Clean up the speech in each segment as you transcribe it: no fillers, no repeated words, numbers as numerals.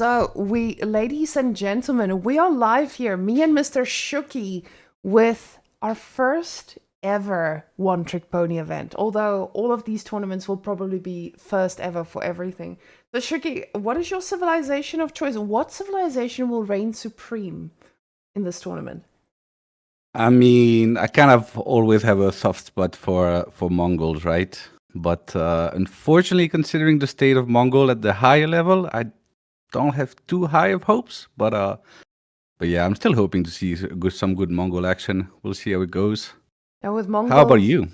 So, ladies and gentlemen, we are live here, me and Mr. Shuki, with our first ever One Trick Pony event. Although all of these tournaments will probably be first ever for everything. So, Shuki, what is your civilization of choice? What civilization will reign supreme in this tournament? I mean, I kind of always have a soft spot for Mongols, right? But unfortunately, considering the state of Mongol at the higher level, I don't have too high of hopes. But yeah, I'm still hoping to see some good Mongol action. We'll see how it goes. And with Mongols, how about you?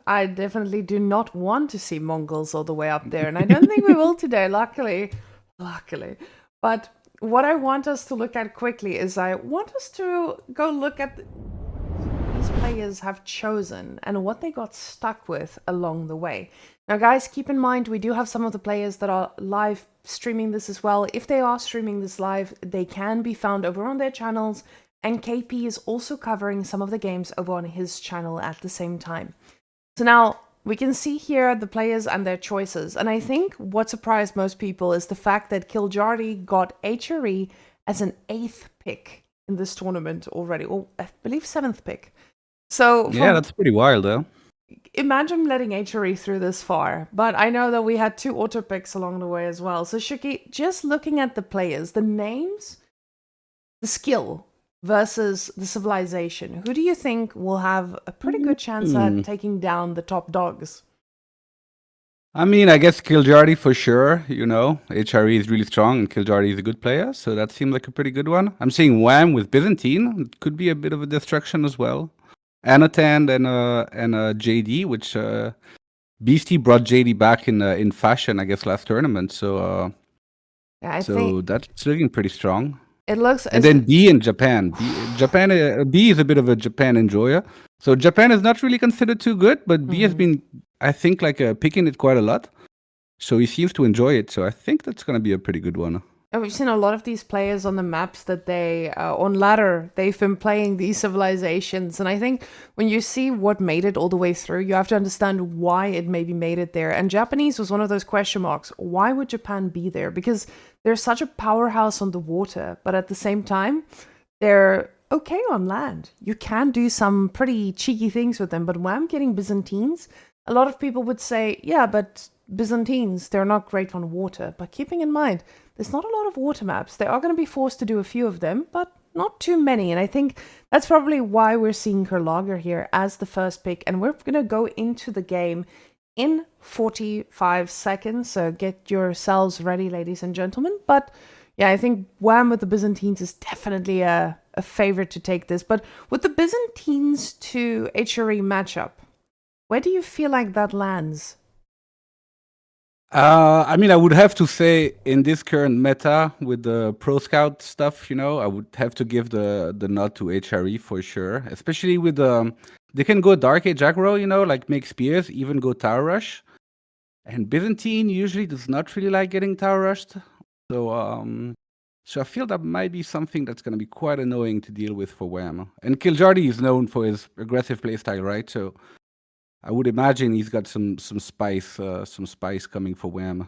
I definitely do not want to see Mongols all the way up there, and I don't think we will today, luckily. But what I want us to look at quickly is I want us to go look at these players have chosen and what they got stuck with along the way. Now, guys, keep in mind, we do have some of the players that are live streaming this as well. If they are streaming this live, they can be found over on their channels, and KP is also covering some of the games over on his channel at the same time. So now, we can see here the players and their choices, and I think what surprised most people is the fact that Kiljardi got HRE as an 8th pick in this tournament already, or I believe 7th pick. So yeah, that's pretty wild, though. Imagine letting HRE through this far, but I know that we had 2 auto picks along the way as well. So Shuki, just looking at the players, the names, the skill versus the civilization, who do you think will have a pretty good chance at taking down the top dogs? I mean, I guess Kiljardi for sure, you know. HRE is really strong and Kiljardi is a good player, so that seemed like a pretty good one. I'm seeing Wam with Byzantine. It could be a bit of a destruction as well. Anatan and JD, which Beastie brought JD back in fashion, I guess, last tournament. So I think that's looking pretty strong. It looks, and then B in Japan. B is a bit of a Japan enjoyer. So Japan is not really considered too good, but B has been, I think, picking it quite a lot. So he seems to enjoy it. So I think that's going to be a pretty good one. And we've seen a lot of these players on the maps that they, on ladder, they've been playing these civilizations. And I think when you see what made it all the way through, you have to understand why it maybe made it there. And Japanese was one of those question marks. Why would Japan be there? Because they're such a powerhouse on the water, but at the same time, they're okay on land. You can do some pretty cheeky things with them. But when I'm getting Byzantines, a lot of people would say, yeah, but Byzantines, they're not great on water. But keeping in mind, there's not a lot of water maps. They are going to be forced to do a few of them, but not too many. And I think that's probably why we're seeing Kurlager here as the first pick. And we're going to go into the game in 45 seconds. So get yourselves ready, ladies and gentlemen. But yeah, I think Wam with the Byzantines is definitely a favorite to take this. But with the Byzantines to HRE matchup, where do you feel like that lands? I mean, I would have to say in this current meta with the Pro Scout stuff, you know, I would have to give the nod to HRE for sure. Especially with they can go Dark Age aggro, you know, like make spears, even go Tower Rush. And Byzantine usually does not really like getting Tower Rushed. So so I feel that might be something that's going to be quite annoying to deal with for Wam. And Kiljardi is known for his aggressive playstyle, right? So I would imagine he's got some spice coming for Wam.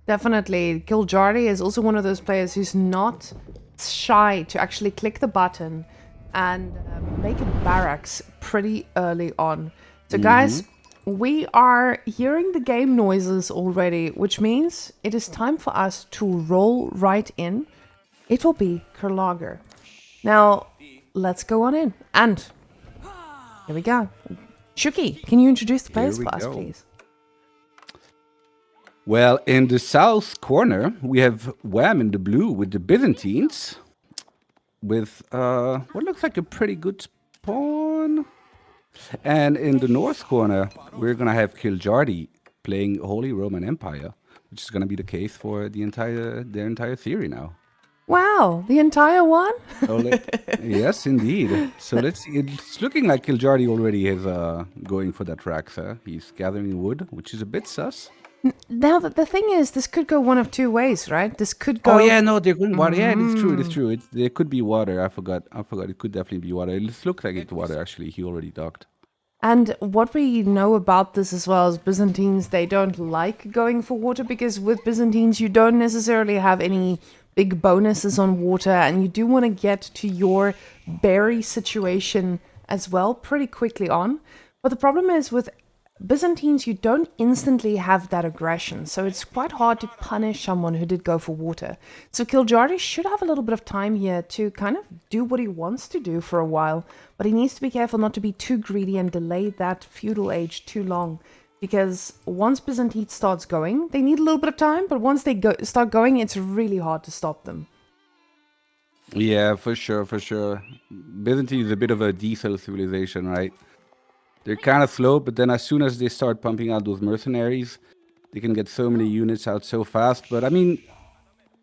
Definitely. Kiljardi is also one of those players who's not shy to actually click the button and make it barracks pretty early on. So guys, we are hearing the game noises already, which means it is time for us to roll right in. It will be Kurlager. Now, let's go on in. And here we go. Shuki, can you introduce the players for us, please? Well, in the south corner, we have Wam in the blue with the Byzantines. With what looks like a pretty good spawn. And in the north corner, we're going to have Kiljardi playing Holy Roman Empire, which is going to be the case for their entire theory now. Wow, the entire one? Yes, indeed. So let's see. It's looking like Kiljardi already is going for that Raxa. He's gathering wood, which is a bit sus. Now, the thing is, this could go one of two ways, right? This could go... Oh, yeah, no, they're going water. Yeah, it's true. There could be water. I forgot. It could definitely be water. It looks like it's water, actually. He already docked. And what we know about this as well is Byzantines, they don't like going for water because with Byzantines, you don't necessarily have any big bonuses on water, and you do want to get to your berry situation as well pretty quickly on. But the problem is with Byzantines, you don't instantly have that aggression, so it's quite hard to punish someone who did go for water. So Kiljardi should have a little bit of time here to kind of do what he wants to do for a while, but he needs to be careful not to be too greedy and delay that feudal age too long, because once Byzantine starts going, they need a little bit of time, but once they start going, it's really hard to stop them. Yeah, for sure, for sure. Byzantine is a bit of a diesel civilization, right? They're kind of slow, but then as soon as they start pumping out those mercenaries, they can get so many units out so fast. But I mean,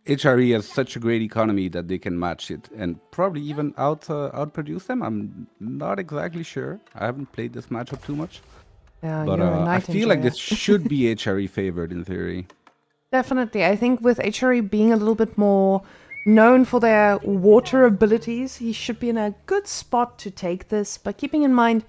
HRE has such a great economy that they can match it and probably even outproduce them. I'm not exactly sure. I haven't played this matchup too much. Yeah, But you're a I night feel like enjoyer. this should be HRE favored in theory. Definitely. I think with HRE being a little bit more known for their water abilities, he should be in a good spot to take this. But keeping in mind,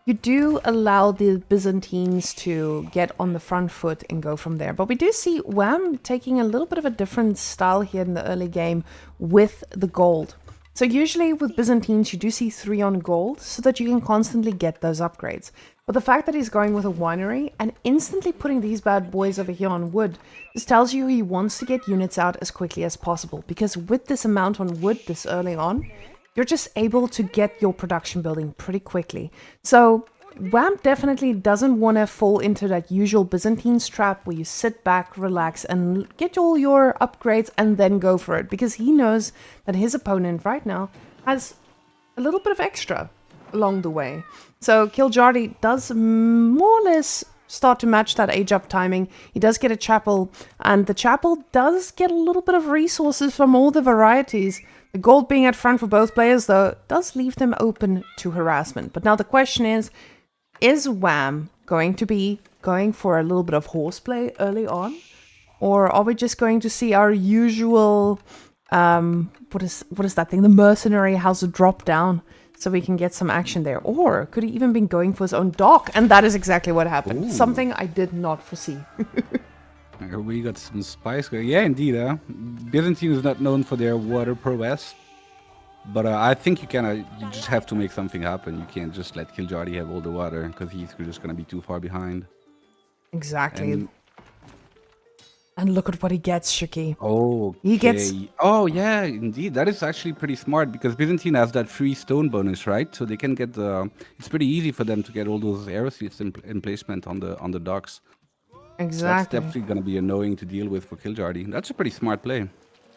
you do allow the Byzantines to get on the front foot and go from there. But we do see Wam taking a little bit of a different style here in the early game with the gold. So usually with Byzantines, you do see 3 on gold so that you can constantly get those upgrades. But the fact that he's going with a winery and instantly putting these bad boys over here on wood, this tells you he wants to get units out as quickly as possible. Because with this amount on wood this early on, you're just able to get your production building pretty quickly. So Wam definitely doesn't want to fall into that usual Byzantine trap where you sit back, relax, and get all your upgrades and then go for it. Because he knows that his opponent right now has a little bit of extra along the way. So Kiljardi does more or less start to match that age up timing. He does get a chapel, and the chapel does get a little bit of resources from all the varieties. The gold being at front for both players, though, does leave them open to harassment. But now the question is Wam going to be going for a little bit of horseplay early on? Or are we just going to see our usual, what is that thing? The mercenary house drop down so we can get some action there. Or could he even been going for his own dock? And that is exactly what happened. Ooh. Something I did not foresee. We got some spice going. Yeah, indeed. Byzantine is not known for their water prowess. But I think you just have to make something happen. You can't just let Kiljardi have all the water because he's just going to be too far behind. Exactly. And look at what he gets, Shuki. Oh, He gets... Oh, yeah, indeed. That is actually pretty smart because Byzantine has that free stone bonus, right? So they can get the... It's pretty easy for them to get all those arrow seeds in placement on the docks. Exactly. So that's definitely going to be annoying to deal with for Kiljardi. That's a pretty smart play.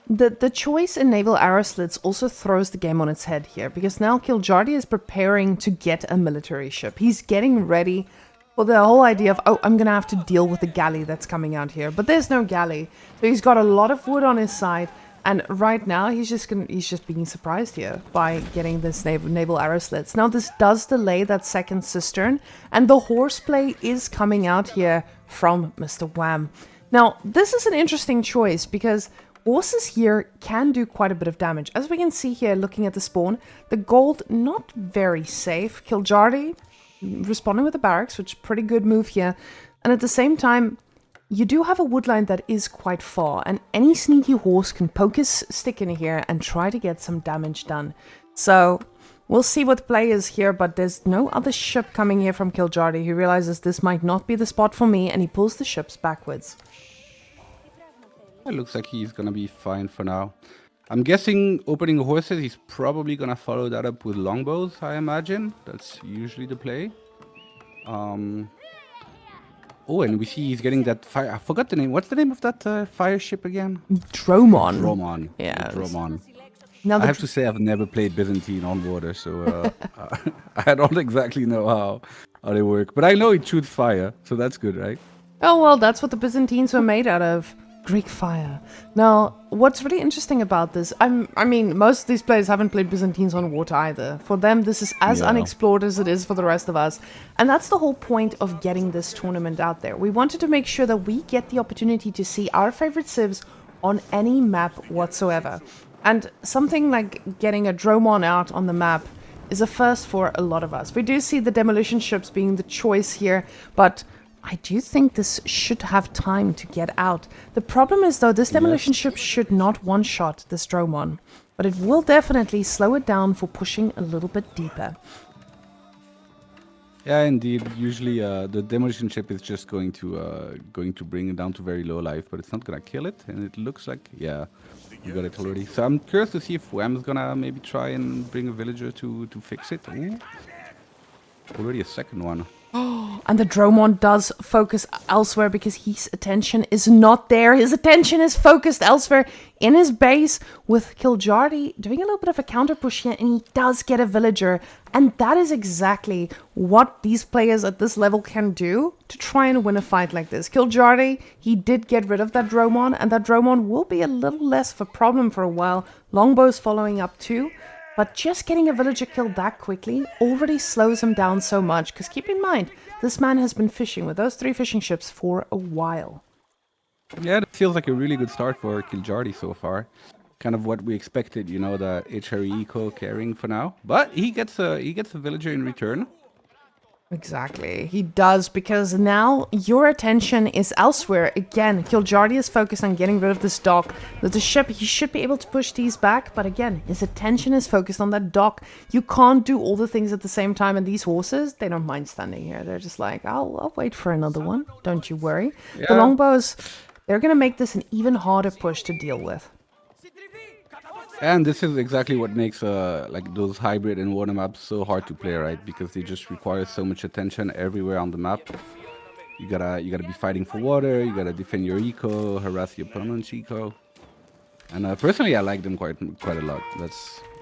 The choice in naval arrow slits also throws the game on its head here, because now Kiljardi is preparing to get a military ship. He's getting ready for the whole idea of, oh, I'm going to have to deal with the galley that's coming out here. But there's no galley. So he's got a lot of wood on his side. And right now, he's just being surprised here by getting this naval arrow slits. Now, this does delay that second cistern, and the horseplay is coming out here from Mr. Wam. Now, this is an interesting choice because horses here can do quite a bit of damage. As we can see here, looking at the spawn, the gold not very safe. Kiljardi responding with the barracks, which is a pretty good move here. And at the same time, you do have a wood line that is quite far, and any sneaky horse can poke his stick in here and try to get some damage done. So we'll see what the play is here, but there's no other ship coming here from Kiljardi. He realizes this might not be the spot for me, and he pulls the ships backwards. It looks like he's going to be fine for now. I'm guessing opening horses, he's probably going to follow that up with longbows, I imagine. That's usually the play. Oh, and we see he's getting that fire. I forgot the name. What's the name of that fire ship again? Dromon. Dromon. Yeah. Dromon. Now I have to say I've never played Byzantine on water, so I don't exactly know how they work. But I know it shoots fire, so that's good, right? Oh, well, that's what the Byzantines were made out of. Greek fire. Now, what's really interesting about this, I mean, most of these players haven't played Byzantines on water either. For them, this is as unexplored as it is for the rest of us. And that's the whole point of getting this tournament out there. We wanted to make sure that we get the opportunity to see our favorite civs on any map whatsoever. And something like getting a Dromon out on the map is a first for a lot of us. We do see the demolition ships being the choice here, but I do think this should have time to get out. The problem is, though, this demolition ship should not one-shot this Dromon, but it will definitely slow it down for pushing a little bit deeper. Yeah, indeed. Usually, the demolition ship is just going to bring it down to very low life, but it's not gonna kill it. And it looks like, yeah, we got it already. So I'm curious to see if Wam's gonna maybe try and bring a villager to fix it. Ooh. Already a second one. And the Dromon does focus elsewhere because his attention is not there. His attention is focused elsewhere in his base, with Kiljardi doing a little bit of a counter push here, and he does get a villager. And that is exactly what these players at this level can do to try and win a fight like this. Kiljardi, he did get rid of that Dromon, and that Dromon will be a little less of a problem for a while. Longbow's following up too. But just getting a villager killed that quickly already slows him down so much, because keep in mind, this man has been fishing with those 3 fishing ships for a while. Yeah, that feels like a really good start for Kiljardi so far. Kind of what we expected, you know, the HRE carrying for now. But he gets a villager in return. Exactly, he does, because now your attention is elsewhere. Again, Kiljardi is focused on getting rid of this dock. With the ship, he should be able to push these back, but again, his attention is focused on that dock. You can't do all the things at the same time, and these horses, they don't mind standing here. They're just like, I'll wait for another one, don't you worry. Yeah. The longbows, they're gonna make this an even harder push to deal with. And this is exactly what makes like those hybrid and water maps so hard to play, right? Because they just require so much attention everywhere on the map. You gotta be fighting for water. You gotta defend your eco, harass your opponent's eco. And personally, I like them quite a lot.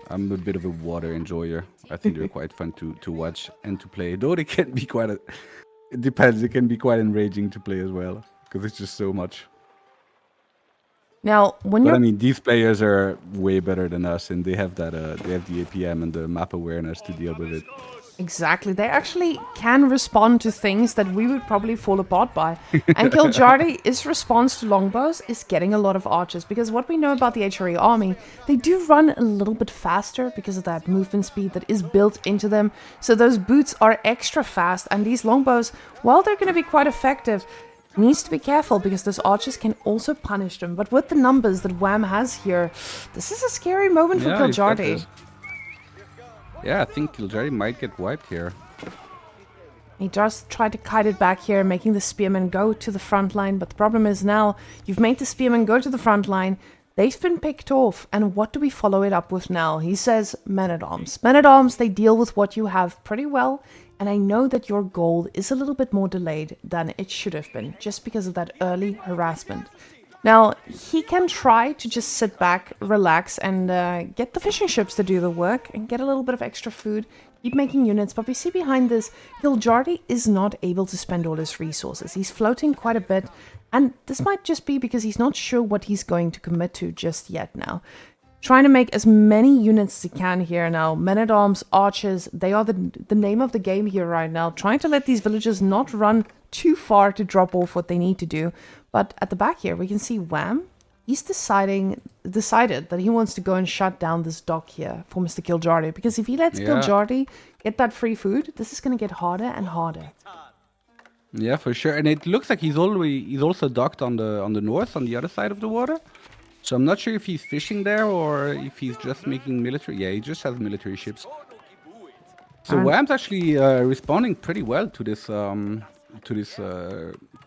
I'm a bit of a water enjoyer. I think they're quite fun to watch and to play. Though they can be it depends. It can be quite enraging to play as well, because it's just so much. Now, when But you're... I mean, these players are way better than us, and they have the APM and the map awareness to deal with it. Exactly. They actually can respond to things that we would probably fall apart by. And Kiljardi's response to longbows is getting a lot of archers, because what we know about the HRE army, they do run a little bit faster because of that movement speed that is built into them. So those boots are extra fast, and these longbows, while they're going to be quite effective, needs to be careful, because those archers can also punish them. But with the numbers that Wam has here, this is a scary moment for Kiljardi. Yeah, I think Kiljardi might get wiped here. He does try to kite it back here, making the spearmen go to the front line. But the problem is now, you've made the spearmen go to the front line. They've been picked off. And what do we follow it up with now? He says men-at-arms. Men-at-arms, they deal with what you have pretty well. And I know that your goal is a little bit more delayed than it should have been, just because of that early harassment. Now, he can try to just sit back, relax, and get the fishing ships to do the work, and get a little bit of extra food, keep making units. But we see behind this, Kiljardi is not able to spend all his resources. He's floating quite a bit, and this might just be because he's not sure what he's going to commit to just yet now. Trying to make as many units as he can here now. Men-at-arms, archers, they are the name of the game here right now. Trying to let these villagers not run too far to drop off what they need to do. But at the back here, we can see Wam. He's decided that he wants to go and shut down this dock here for Mr. Kiljardi. Because if he lets Kiljardi get that free food, this is going to get harder and harder. Yeah, for sure. And it looks like he's also docked on the north, on the other side of the water. So I'm not sure if he's fishing there or if he's just making military. Yeah, he just has military ships. So Wam's actually responding pretty well to this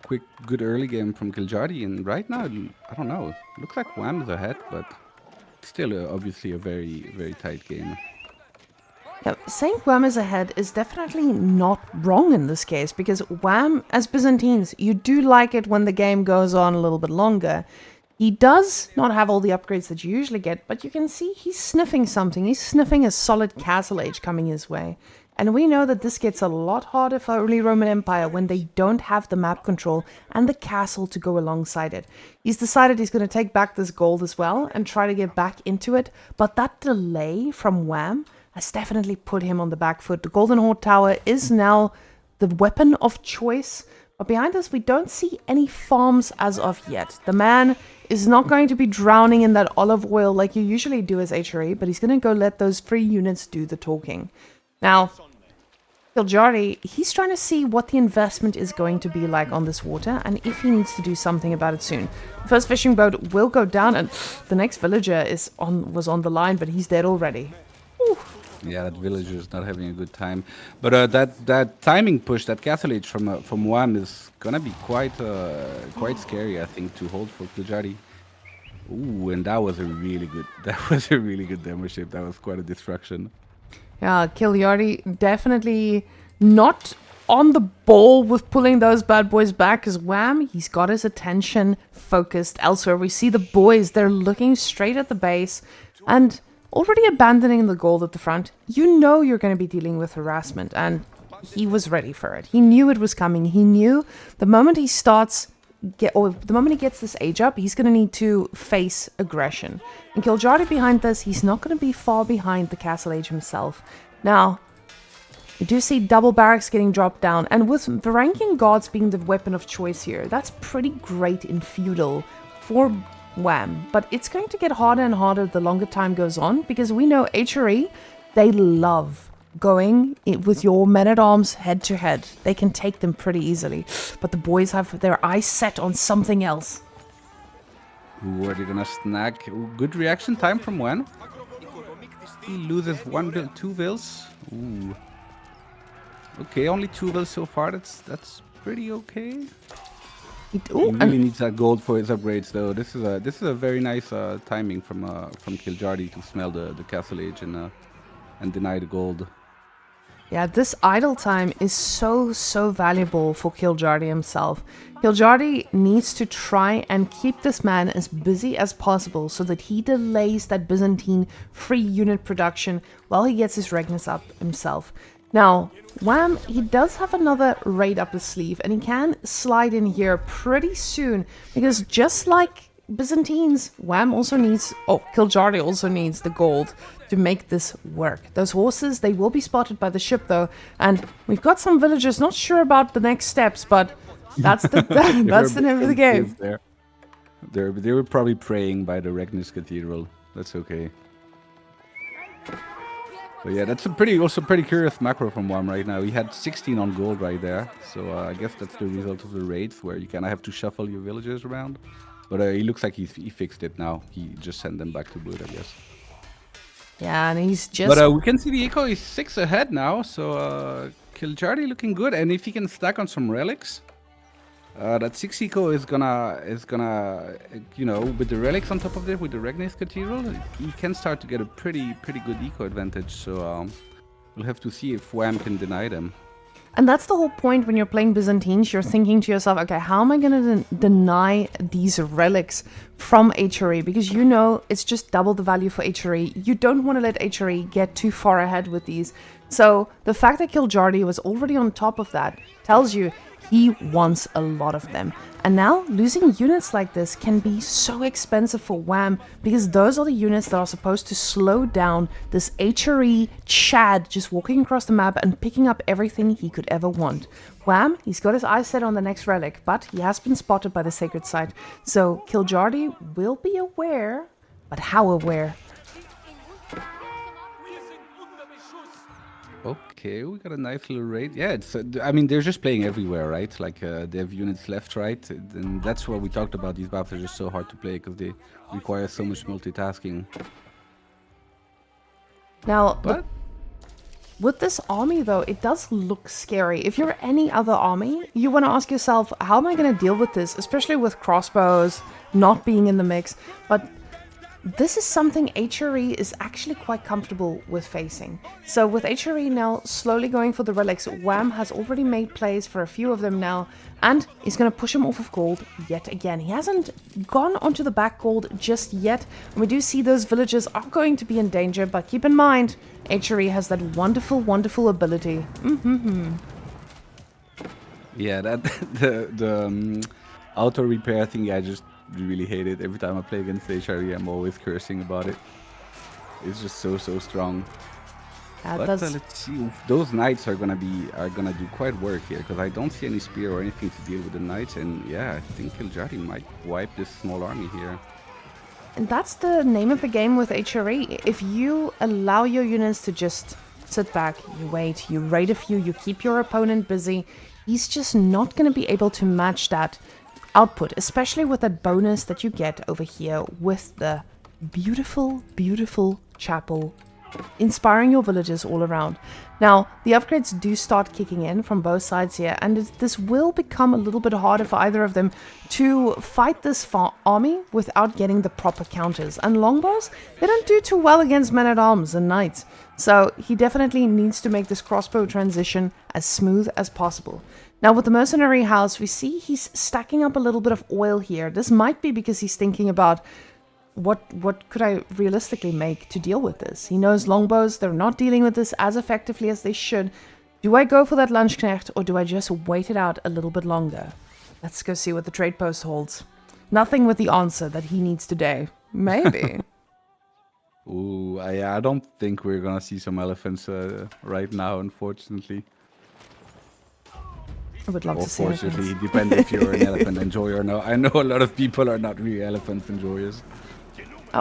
quick, good early game from Kiljardi. And right now, I don't know. Looks like Wam is ahead, but still obviously a very, very tight game. Yeah, saying Wam is ahead is definitely not wrong in this case, because Wam, as Byzantines, you do like it when the game goes on a little bit longer. He does not have all the upgrades that you usually get, but you can see he's sniffing something. He's sniffing a solid castle age coming his way. And we know that this gets a lot harder for early Roman Empire when they don't have the map control and the castle to go alongside it. He's decided he's going to take back this gold as well and try to get back into it. But that delay from Wam has definitely put him on the back foot. The Golden Horde Tower is now the weapon of choice. But behind us, we don't see any farms as of yet. The man is not going to be drowning in that olive oil like you usually do as HRE, but he's going to go let those free units do the talking. Now, Kiljardi, he's trying to see what the investment is going to be like on this water and if he needs to do something about it soon. The first fishing boat will go down and the next villager was on the line, but he's dead already. Ooh. Yeah, that villager is not having a good time. But that timing push, that castle age from Wam is gonna be quite scary, I think, to hold for Kiljardi. Ooh, and that was a really good demo ship. That was quite a destruction. Yeah, Kiljardi definitely not on the ball with pulling those bad boys back as Wam. He's got his attention focused elsewhere. We see the boys, they're looking straight at the base and already abandoning the gold at the front. You know you're going to be dealing with harassment, and he was ready for it. He knew it was coming. He knew the moment he the moment he gets this age up, he's going to need to face aggression. And Kiljardi behind this, he's not going to be far behind the castle age himself. Now, we do see double barracks getting dropped down, and with Varangian guards being the weapon of choice here, that's pretty great in feudal for Wam. But it's going to get harder and harder the longer time goes on, because we know HRE, they love going with your men-at-arms head-to-head. They can take them pretty easily. But the boys have their eyes set on something else. Ooh, are they gonna snag? Ooh, good reaction time from Wen. He loses 2 vills. Ooh. Okay, only 2 vills so far. That's pretty okay. He really needs that gold for his upgrades, though. This is a very nice timing from Kiljardi to smell the castle age and deny the gold. Yeah, this idle time is so valuable for Kiljardi himself. Kiljardi needs to try and keep this man as busy as possible so that he delays that Byzantine free unit production while he gets his Regnus up himself. Now, Wam, he does have another raid up his sleeve, and he can slide in here pretty soon, because just like Byzantines, Kiljardi also needs the gold to make this work. Those horses, they will be spotted by the ship though, and we've got some villagers not sure about the next steps, but that's the that's the name of the game. They were probably praying by the Regnus Cathedral. That's okay. But yeah, that's also pretty curious macro from Wam right now. He had 16 on gold right there, so I guess that's the result of the raids where you kind of have to shuffle your villagers around. But he looks like he fixed it now. He just sent them back to wood, I guess. Yeah, and he's just... But we can see the eco is 6 ahead now, so Kiljardi looking good. And if he can stack on some relics, that 6 eco is gonna, you know, with the relics on top of it, with the Regnus Cathedral, he can start to get a pretty good eco advantage. So we'll have to see if Wam can deny them. And that's the whole point when you're playing Byzantines. You're thinking to yourself, okay, how am I going to deny these relics from HRE? Because you know it's just double the value for HRE. You don't want to let HRE get too far ahead with these. So the fact that Kiljardi was already on top of that tells you he wants a lot of them. And now losing units like this can be so expensive for Wam, because those are the units that are supposed to slow down this HRE Chad just walking across the map and picking up everything he could ever want. Wam, he's got his eyes set on the next relic, but he has been spotted by the sacred site. So Kiljardi will be aware, but how aware? Okay, we got a nice little raid. Yeah, it's. I mean, they're just playing everywhere, right? Like they have units left, right, and that's what we talked about. These maps are just so hard to play because they require so much multitasking. Now, with this army though, it does look scary. If you're any other army, you want to ask yourself, how am I going to deal with this? Especially with crossbows not being in the mix, but. This is something HRE is actually quite comfortable with facing. So with HRE now slowly going for the relics, Wam has already made plays for a few of them now, and he's going to push him off of gold yet again. He hasn't gone onto the back gold just yet, and we do see those villagers are going to be in danger, but keep in mind, HRE has that wonderful ability. Yeah, that the auto repair thing, I just really hate it. Every time I play against HRE, I'm always cursing about it. It's just so strong. But let's see. Those knights are gonna do quite work here, because I don't see any spear or anything to deal with the knights, and yeah, I think Kiljardi might wipe this small army here. And that's the name of the game with HRE. If you allow your units to just sit back, you wait, you raid a few, you keep your opponent busy. He's just not going to be able to match that output, especially with that bonus that you get over here with the beautiful, beautiful chapel, inspiring your villagers all around. Now, the upgrades do start kicking in from both sides here, and this will become a little bit harder for either of them to fight this army without getting the proper counters. And longbows, they don't do too well against men-at-arms and knights. So he definitely needs to make this crossbow transition as smooth as possible. Now, with the mercenary house, we see he's stacking up a little bit of oil here. This might be because he's thinking about what could I realistically make to deal with this? He knows longbows, they're not dealing with this as effectively as they should. Do I go for that Lunchknecht, or do I just wait it out a little bit longer? Let's go see what the trade post holds. Nothing with the answer that he needs today. Maybe. Ooh, I don't think we're gonna see some elephants right now, unfortunately. I would love to see it. Unfortunately, it depends if you're an elephant enjoyer or not. I know a lot of people are not really elephant enjoyers.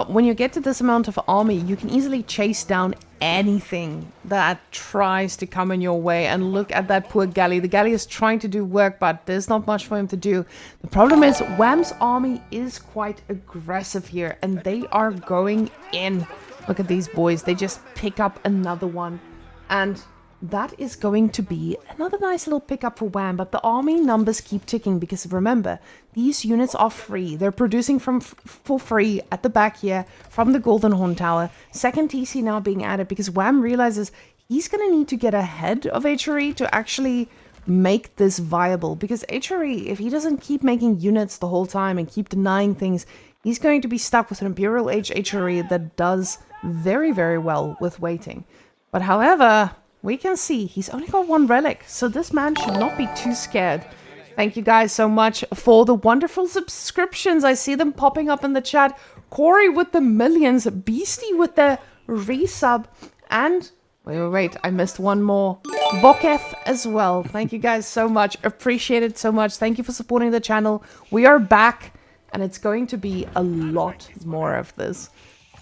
When you get to this amount of army, you can easily chase down anything that tries to come in your way. And look at that poor galley. The galley is trying to do work, but there's not much for him to do. The problem is Wam's army is quite aggressive here, and they are going in. Look at these boys. They just pick up another one. And that is going to be another nice little pickup for Wam, but the army numbers keep ticking because remember, these units are free. They're producing for free at the back here from the Golden Horn Tower. Second TC now being added because Wam realizes he's going to need to get ahead of HRE to actually make this viable. Because HRE, if he doesn't keep making units the whole time and keep denying things, he's going to be stuck with an Imperial Age HRE that does very, very well with waiting. But however, we can see he's only got one relic, so this man should not be too scared. Thank you guys so much for the wonderful subscriptions. I see them popping up in the chat. Corey with the millions, Beastie with the resub, and wait, I missed one more. Voketh as well. Thank you guys so much. Appreciate it so much. Thank you for supporting the channel. We are back, and it's going to be a lot more of this.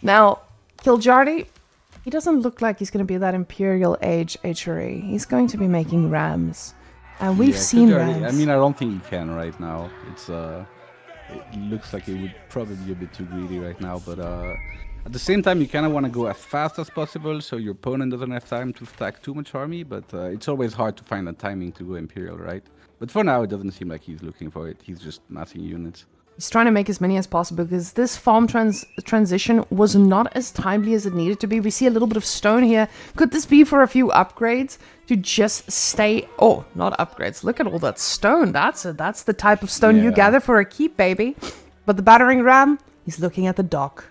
Now, Kiljardi, he doesn't look like he's going to be that Imperial Age HRE. He's going to be making rams. And we've seen rams. I mean, I don't think he can right now. It looks like he would probably be a bit too greedy right now. But at the same time, you kind of want to go as fast as possible so your opponent doesn't have time to stack too much army. But it's always hard to find the timing to go Imperial, right? But for now, it doesn't seem like he's looking for it. He's just massing units. He's trying to make as many as possible because this farm transition was not as timely as it needed to be. We see a little bit of stone here. Could this be for a few upgrades to just stay? Oh, not upgrades. Look at all that stone. That's the type of stone you gather for a keep, baby. But the battering ram, he's looking at the dock.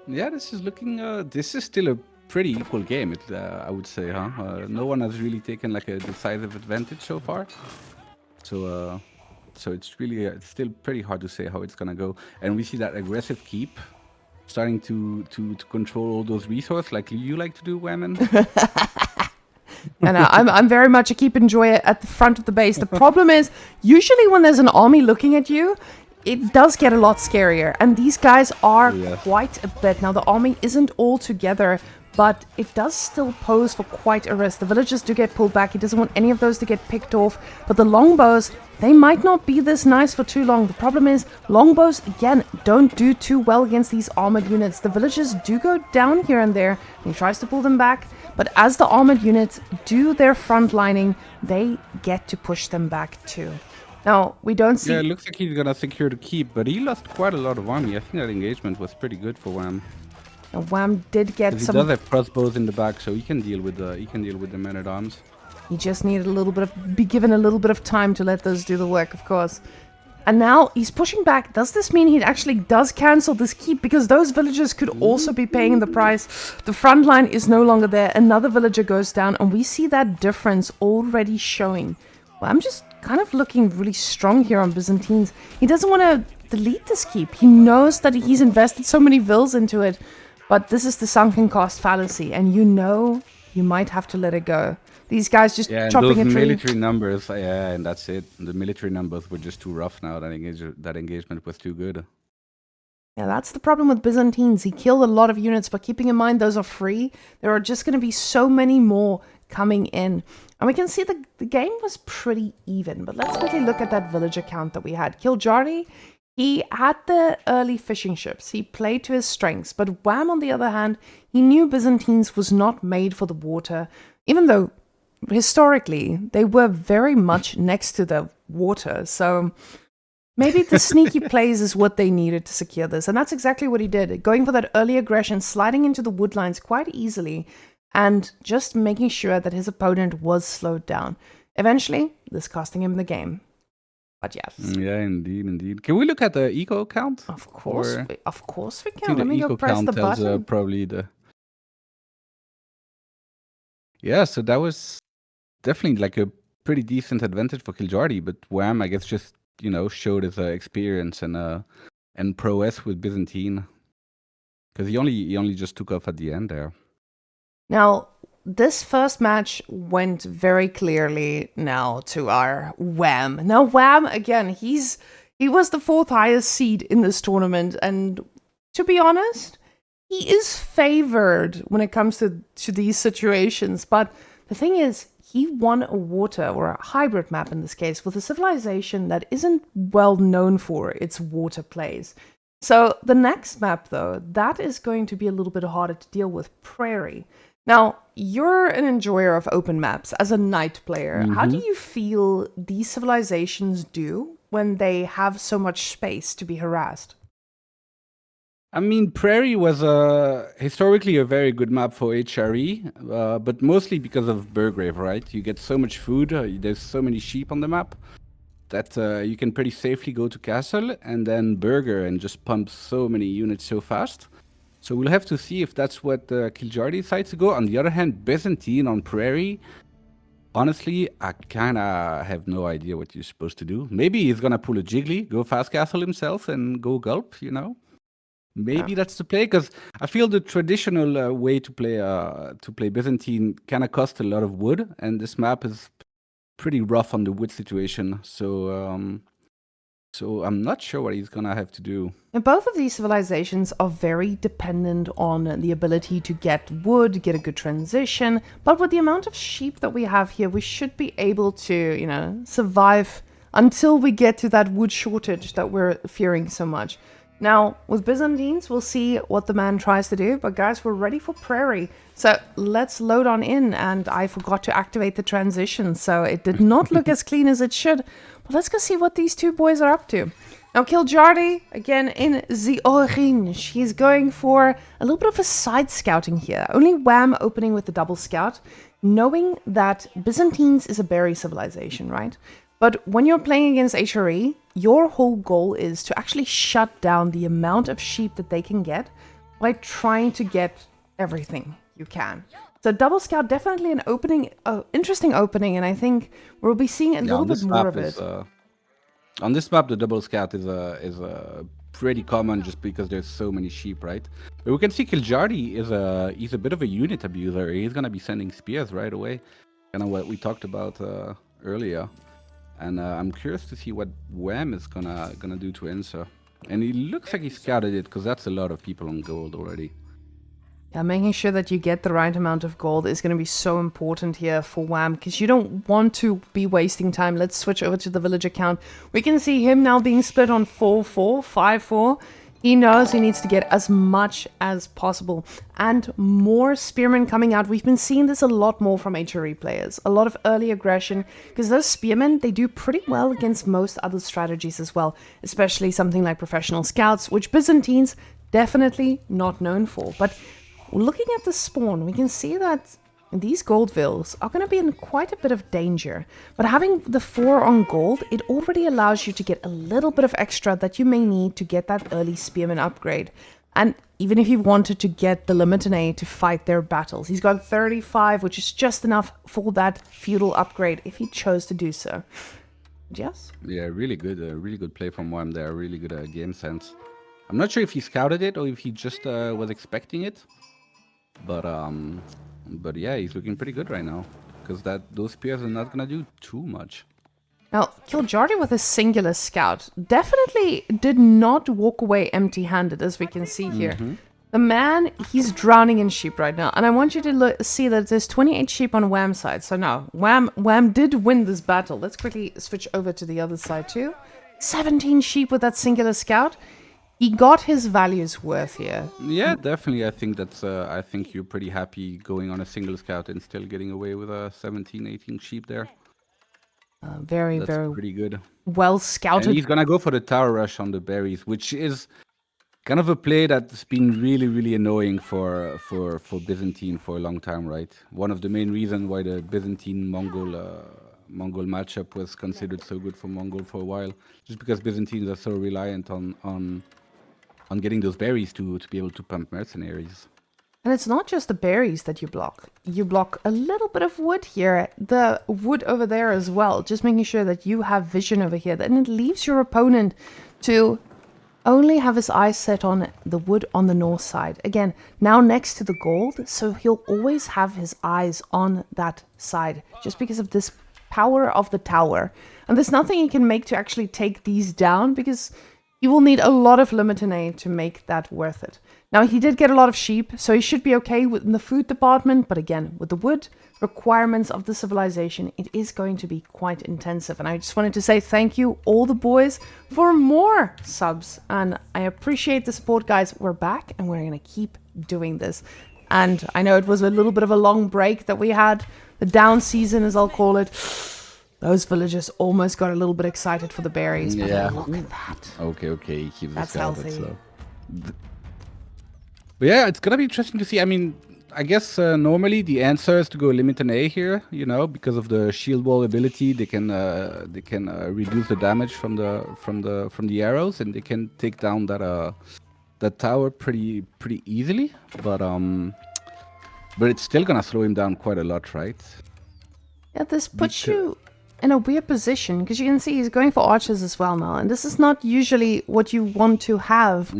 Yeah, this is looking. This is still a pretty equal game. I would say, huh? No one has really taken like a decisive advantage so far. So it's really it's still pretty hard to say how it's gonna go. And we see that aggressive keep starting to control all those resources like you like to do, Women. And I'm very much a keep enjoyer at the front of the base. The problem is usually when there's an army looking at you, it does get a lot scarier. And these guys are quite a bit. Now the army isn't all together, but it does still pose for quite a risk. The villagers do get pulled back. He doesn't want any of those to get picked off. But the longbows, they might not be this nice for too long. The problem is longbows, again, don't do too well against these armored units. The villagers do go down here and there. And he tries to pull them back. But as the armored units do their front lining, they get to push them back too. Now, we don't see... Yeah, it looks like he's going to secure the keep. But he lost quite a lot of army. I think that engagement was pretty good for Wam. Now, Wam did get some... He does have crossbows in the back, so he can deal with the men-at-arms. He just needed be given a little bit of time to let those do the work, of course. And now he's pushing back. Does this mean he actually does cancel this keep? Because those villagers could also be paying the price. The front line is no longer there. Another villager goes down, and we see that difference already showing. Well, I'm just kind of looking really strong here on Byzantines. He doesn't want to delete this keep. He knows that he's invested so many vills into it. But this is the sunken cost fallacy, and you know you might have to let it go. These guys just chopping a tree. Military numbers, and that's it. The military numbers were just too rough now. That engagement was too good. Yeah, that's the problem with Byzantines. He killed a lot of units, but keeping in mind those are free, there are just going to be so many more coming in. And we can see the game was pretty even, but let's quickly look at that villager count that we had. Kiljardi, he had the early fishing ships. He played to his strengths, but Wam, on the other hand, he knew Byzantines was not made for the water, even though historically they were very much next to the water. So maybe the sneaky plays is what they needed to secure this. And that's exactly what he did. Going for that early aggression, sliding into the wood lines quite easily, and just making sure that his opponent was slowed down. Eventually, this costing him the game. But yes. Yeah, indeed, indeed. Can we look at the eco count? Of course, of course we I can. think Let the me go eco press count the tells button. probably the... Yeah, so that was definitely like a pretty decent advantage for Kiljardi, but Wam, I guess, just, you know, showed his experience and prowess with Byzantine. Because he only just took off at the end there. Now, this first match went very clearly now to our Wam. Now, Wam, again, he was the 4th highest seed in this tournament, and to be honest, he is favored when it comes to these situations. But the thing is, he won a water, or a hybrid map in this case, with a civilization that isn't well known for its water plays. So the next map, though, that is going to be a little bit harder to deal with, Prairie. Now, you're an enjoyer of open maps as a knight player. How do you feel these civilizations do when they have so much space to be harassed? I mean, Prairie was historically a very good map for HRE, but mostly because of Burgrave, right? You get so much food, there's so many sheep on the map, that you can pretty safely go to castle and then burger and just pump so many units so fast. So we'll have to see if that's what Kiljardi decides to go. On the other hand, Byzantine on Prairie, honestly, I kind of have no idea what you're supposed to do. Maybe he's going to pull a Jiggly, go fast castle himself and go gulp, you know? Maybe that's the play, because I feel the traditional way to play Byzantine kind of costs a lot of wood, and this map is pretty rough on the wood situation. So so I'm not sure what he's gonna have to do. And both of these civilizations are very dependent on the ability to get wood, get a good transition. But with the amount of sheep that we have here, we should be able to, you know, survive until we get to that wood shortage that we're fearing so much. Now, with Byzantines, we'll see what the man tries to do. But guys, we're ready for Prairie. So let's load on in. And I forgot to activate the transition, so it did not look as clean as it should. But let's go see what these two boys are up to. Now, Kiljardi, again, in the orange. He's going for a little bit of a side scouting here. Only Wam opening with the double scout, knowing that Byzantines is a berry civilization, right? But when you're playing against HRE, your whole goal is to actually shut down the amount of sheep that they can get by trying to get everything you can. So double scout, definitely an opening, interesting opening, and I think we'll be seeing a little bit more of it. On this map, the double scout is pretty common just because there's so many sheep, right? But we can see Kiljardi he's a bit of a unit abuser. He's gonna be sending spears right away, kind of what we talked about earlier. And I'm curious to see what Wam is gonna do to answer. And he looks like he scouted it, because that's a lot of people on gold already. Yeah, making sure that you get the right amount of gold is going to be so important here for Wam, because you don't want to be wasting time. Let's switch over to the village account. We can see him now being split on 4-4, 5-4. He knows he needs to get as much as possible. And more spearmen coming out. We've been seeing this a lot more from HRE players. A lot of early aggression, because those spearmen, they do pretty well against most other strategies as well. Especially something like professional scouts, which Byzantines definitely not known for. But looking at the spawn, we can see that these goldvilles are going to be in quite a bit of danger. But having the 4 on gold, it already allows you to get a little bit of extra that you may need to get that early spearman upgrade. And even if he wanted to get the Eliminaton to fight their battles, he's got 35, which is just enough for that feudal upgrade if he chose to do so. Yes? Yeah, really good play from Wam there. Really good game sense. I'm not sure if he scouted it or if he just was expecting it. But yeah, he's looking pretty good right now, because those spears are not gonna do too much. Now, Kiljardi with a singular scout definitely did not walk away empty-handed, as we can see here. The man, he's drowning in sheep right now. And I want you to see that there's 28 sheep on Wam's side. So now, Wam did win this battle. Let's quickly switch over to the other side too. 17 sheep with that singular scout. He got his value's worth here. Yeah, definitely. I think that's. I think you're pretty happy going on a single scout and still getting away with 17, 18 sheep there. Very pretty good. Well scouted. And he's gonna go for the tower rush on the berries, which is kind of a play that's been really, really annoying for Byzantine for a long time, right? One of the main reasons why the Byzantine-Mongol matchup was considered so good for Mongol for a while, just because Byzantines are so reliant on getting those berries to be able to pump mercenaries. And it's not just the berries that you block. You block a little bit of wood here, the wood over there as well, just making sure that you have vision over here. Then it leaves your opponent to only have his eyes set on the wood on the north side. Again, now next to the gold, so he'll always have his eyes on that side, just because of this power of the tower. And there's nothing he can make to actually take these down, because you will need a lot of Eliminaton to make that worth it. Now, he did get a lot of sheep, so he should be okay in the food department. But again, with the wood requirements of the civilization, it is going to be quite intensive. And I just wanted to say thank you, all the boys, for more subs. And I appreciate the support, guys. We're back, and we're going to keep doing this. And I know it was a little bit of a long break that we had. The down season, as I'll call it. Those villagers almost got a little bit excited for the berries. But yeah. Look at that. Okay. That's healthy. But yeah, it's gonna be interesting to see. I mean, I guess normally the answer is to go Eliminaton A here, because of the shield wall ability. They can reduce the damage from the arrows, and they can take down that tower pretty easily. But it's still gonna slow him down quite a lot, right? Yeah, this puts you in a weird position, because you can see he's going for archers as well now, and this is not usually what you want to have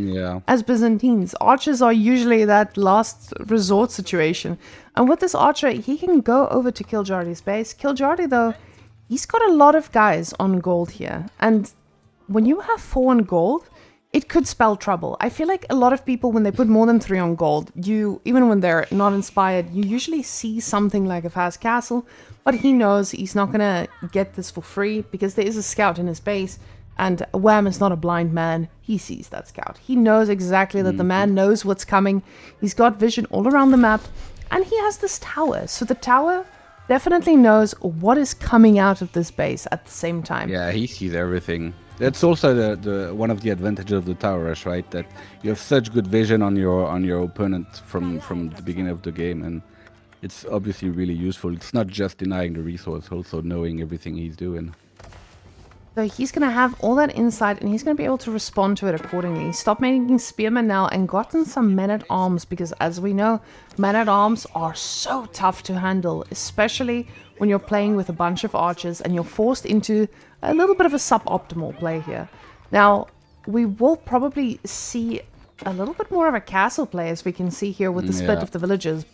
as Byzantines. Archers are usually that last resort situation, and with this archer, he can go over to Kiljardi's base. Kiljardi, though, he's got a lot of guys on gold here, and when you have 4 on gold, it could spell trouble. I feel like a lot of people, when they put more than 3 on gold, even when they're not inspired, you usually see something like a fast castle, but he knows he's not going to get this for free, because there is a scout in his base, and Wam is not a blind man. He sees that scout. He knows exactly that the man knows what's coming. He's got vision all around the map, and he has this tower. So the tower definitely knows what is coming out of this base at the same time. Yeah, he sees everything. That's also the one of the advantages of the tower rush, right? That you have such good vision on your opponent from the beginning of the game, and it's obviously really useful. It's not just denying the resource, also knowing everything he's doing. So he's going to have all that insight, and he's going to be able to respond to it accordingly. He stopped making spearmen now and gotten some men-at-arms, because as we know, men-at-arms are so tough to handle, especially when you're playing with a bunch of archers and you're forced into a little bit of a suboptimal play here. Now, we will probably see a little bit more of a castle play, as we can see here with the split of the villages.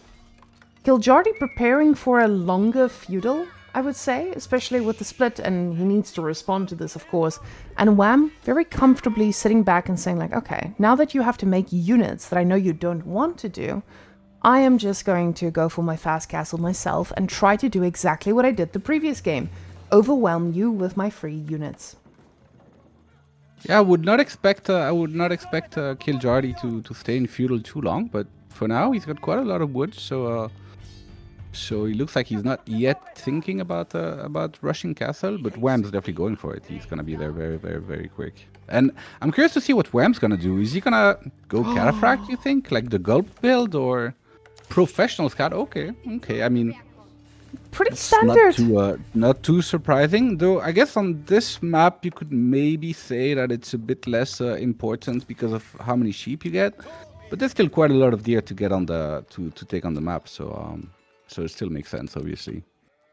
Kiljardi preparing for a longer feudal, I would say, especially with the split, and he needs to respond to this, of course. And Wam very comfortably sitting back and saying like, okay, now that you have to make units that I know you don't want to do, I am just going to go for my fast castle myself and try to do exactly what I did the previous game. Overwhelm you with my free units. Yeah, I would not expect Kiljardi to stay in feudal too long, but for now he's got quite a lot of wood, so he looks like he's not yet thinking about rushing castle, but Wham's definitely going for it. He's gonna be there very, very, very quick. And I'm curious to see what Wham's gonna do. Is he gonna go cataphract, you think? Like the gulp build, or professional scout? Okay. I mean, pretty standard. Not too surprising, though. I guess on this map you could maybe say that it's a bit less important because of how many sheep you get, but there's still quite a lot of deer to get on to take on the map. So it still makes sense, obviously.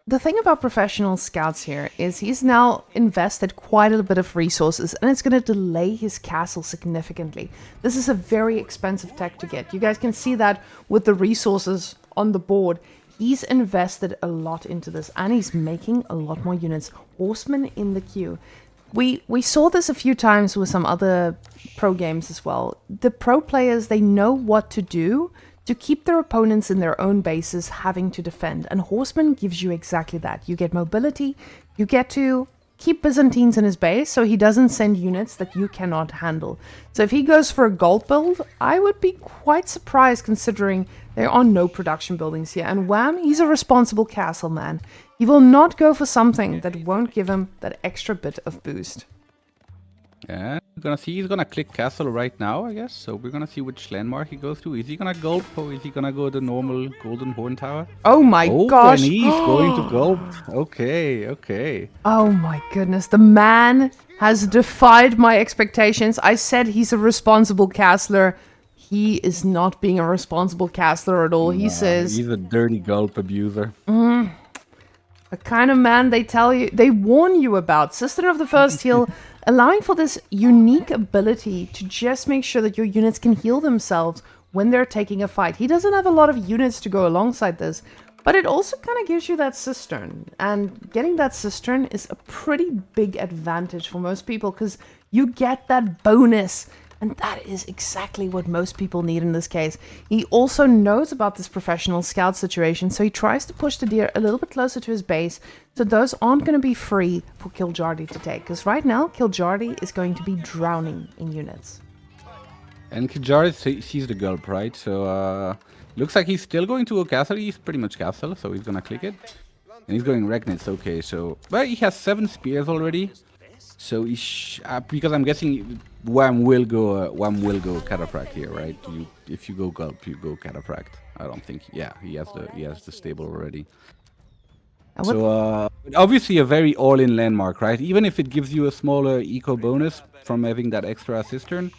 The thing about professional scouts here is he's now invested quite a bit of resources, and it's going to delay his castle significantly. This is a very expensive tech to get. You guys can see that with the resources on the board. He's invested a lot into this, and he's making a lot more units. Horsemen in the queue. We saw this a few times with some other pro games as well. The pro players, they know what to do to keep their opponents in their own bases having to defend. And Horseman gives you exactly that. You get mobility, you get to keep Byzantines in his base so he doesn't send units that you cannot handle. So if he goes for a gold build, I would be quite surprised considering there are no production buildings here. And Wam, he's a responsible castle man. He will not go for something that won't give him that extra bit of boost. Yeah, we're gonna see. He's gonna click castle right now, I guess. So we're gonna see which landmark he goes to. Is he gonna gulp or is he gonna go the normal golden horn tower? Oh my gosh! And he's going to gulp. Okay, okay. Oh my goodness! The man has defied my expectations. I said he's a responsible castler. He is not being a responsible castler at all. He says he's a dirty gulp abuser. The kind of man they warn you about. Sister of the First Heal, allowing for this unique ability to just make sure that your units can heal themselves when they're taking a fight. He doesn't have a lot of units to go alongside this, but it also kind of gives you that cistern. And getting that cistern is a pretty big advantage for most people because you get that bonus. And that is exactly what most people need in this case. He also knows about this professional scout situation, so he tries to push the deer a little bit closer to his base, so those aren't going to be free for Kiljardi to take. Because right now, Kiljardi is going to be drowning in units. And Kiljardi sees the gulp, right? So, looks like he's still going to a castle. He's pretty much castle, so he's going to click it. And he's going Regnitz, okay, so... But he has 7 spears already. So because I'm guessing Wam will go cataphract here, right? If you go gulp, you go cataphract. I don't think. Yeah, he has the stable already. So obviously a very all-in landmark, right? Even if it gives you a smaller eco bonus from having that extra cistern,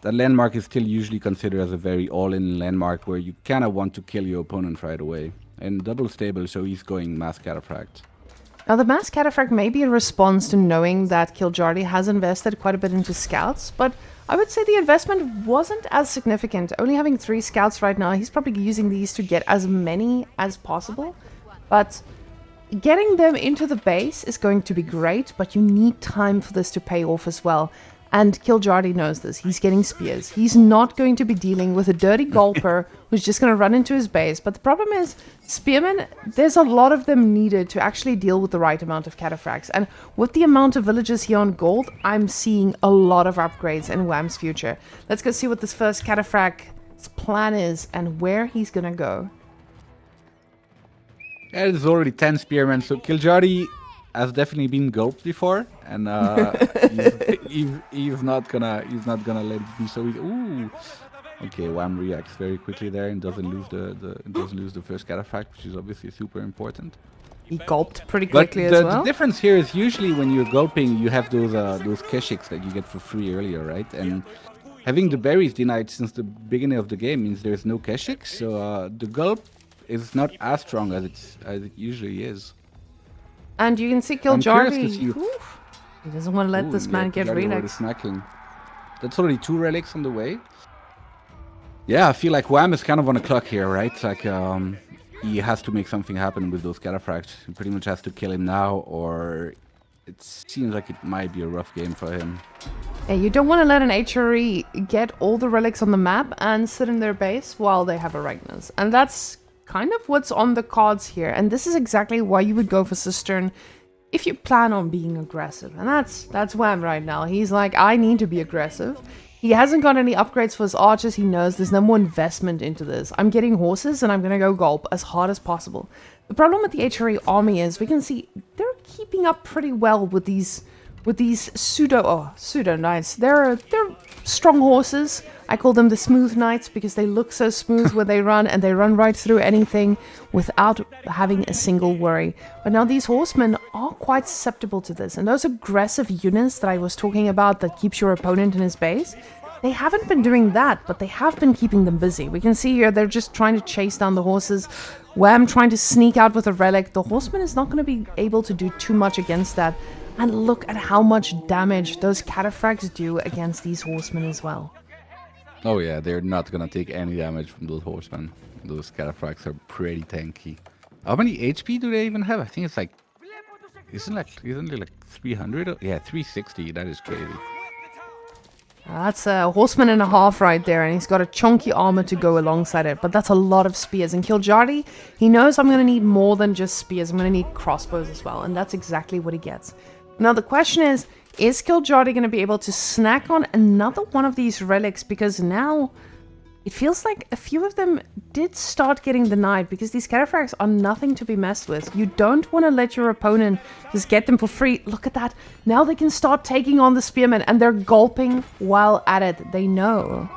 that landmark is still usually considered as a very all-in landmark where you kind of want to kill your opponent right away. And double stable, so he's going mass cataphract. Now, the mass cataphract may be a response to knowing that Kiljardi has invested quite a bit into scouts, but I would say the investment wasn't as significant. Only having 3 scouts right now, he's probably using these to get as many as possible. But getting them into the base is going to be great, but you need time for this to pay off as well. And Kiljardi knows this. He's getting spears. He's not going to be dealing with a dirty gulper who's just going to run into his base. But the problem is, spearmen, there's a lot of them needed to actually deal with the right amount of cataphracts. And with the amount of villages here on gold, I'm seeing a lot of upgrades in Wam's future. Let's go see what this first cataphract's plan is and where he's going to go. Yeah, there's already 10 spearmen, so Kiljardi has definitely been gulped before, and he's not gonna let it be so easy. Ooh, okay. Wam reacts very quickly there and doesn't lose the first cataphract, which is obviously super important. He gulped pretty quickly as well. The difference here is usually when you're gulping, you have those keshiks that you get for free earlier, right? And having the berries denied since the beginning of the game means there's no keshiks, so the gulp is not as strong as it usually is. And you can see Kiljardi. He doesn't want to let this man get relics. That's already 2 relics on the way. Yeah, I feel like Wam is kind of on a clock here, right? Like he has to make something happen with those cataphracts. He pretty much has to kill him now, or it seems like it might be a rough game for him. Yeah, you don't want to let an HRE get all the relics on the map and sit in their base while they have a Regnitz. And that's kind of what's on the cards here, and this is exactly why you would go for Cistern if you plan on being aggressive. And that's Wam right now. He's like, I need to be aggressive. He hasn't got any upgrades for his archers. He knows there's no more investment into this. I'm getting horses and I'm gonna go gulp as hard as possible. The problem with the HRE army is we can see they're keeping up pretty well with these pseudo knights. They're strong horses. I call them the smooth knights because they look so smooth when they run, and they run right through anything without having a single worry. But now these horsemen are quite susceptible to this, and those aggressive units that I was talking about that keeps your opponent in his base, they haven't been doing that, but they have been keeping them busy. We can see here they're just trying to chase down the horses. Wam trying to sneak out with a relic. The horseman is not going to be able to do too much against that. And look at how much damage those cataphracts do against these horsemen as well. Oh yeah, they're not gonna take any damage from those horsemen. Those cataphracts are pretty tanky. How many HP do they even have? I think it's like, isn't it like 300? Yeah, 360. That is crazy. That's a horseman and a half right there, and he's got a chunky armor to go alongside it, but that's a lot of spears. And Kiljardi, he knows I'm going to need more than just spears, I'm going to need crossbows as well, and that's exactly what he gets. Now the question is Kiljardi going to be able to snack on another one of these relics, because now it feels like a few of them did start getting denied, because these cataphracts are nothing to be messed with. You don't want to let your opponent just get them for free. Look at that. Now they can start taking on the spearmen, and they're gulping while at it. They know.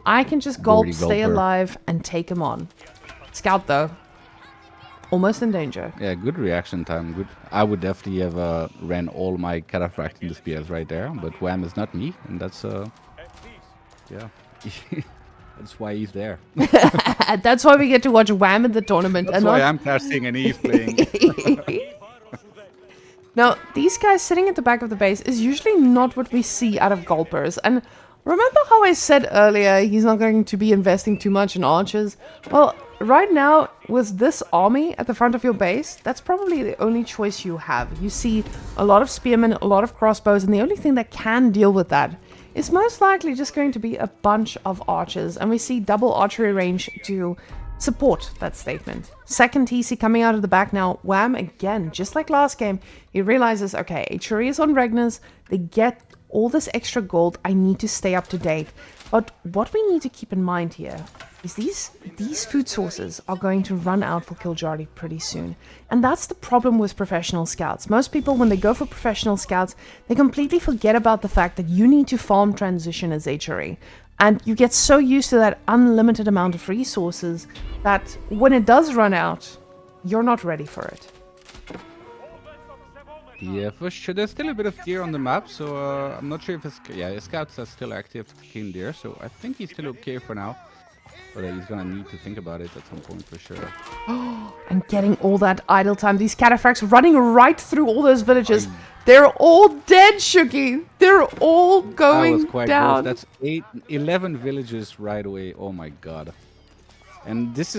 I can just gulp, stay alive, and take him on. Scout, though. Almost in danger. Yeah, good reaction time. Good. I would definitely have ran all my cataphract into spears right there, but Wam is not me, and that's yeah. That's why he's there. That's why we get to watch Wam in the tournament. That's why I'm casting and he's playing. Now, these guys sitting at the back of the base is usually not what we see out of Gulpers. And remember how I said earlier he's not going to be investing too much in archers? Well, right now, with this army at the front of your base, that's probably the only choice you have. You see a lot of spearmen, a lot of crossbows, and the only thing that can deal with that is most likely just going to be a bunch of archers, and we see double archery range to support that statement. Second TC coming out of the back now. Wam, again, just like last game, he realizes, okay, HRE is on Regnars, they get all this extra gold, I need to stay up to date. But what we need to keep in mind here is these food sources are going to run out for Kiljardi pretty soon. And that's the problem with professional scouts. Most people, when they go for professional scouts, they completely forget about the fact that you need to farm transition as HRE. And you get so used to that unlimited amount of resources that when it does run out, you're not ready for it. Yeah, for sure. There's still a bit of deer on the map, so I'm not sure if his scouts are still active, keen deer, so I think he's still okay for now. But he's gonna need to think about it at some point for sure. And getting all that idle time. These cataphracts running right through all those villages. They're all dead, Shuki. They're all going down. That's 11 villages right away. Oh my god. And this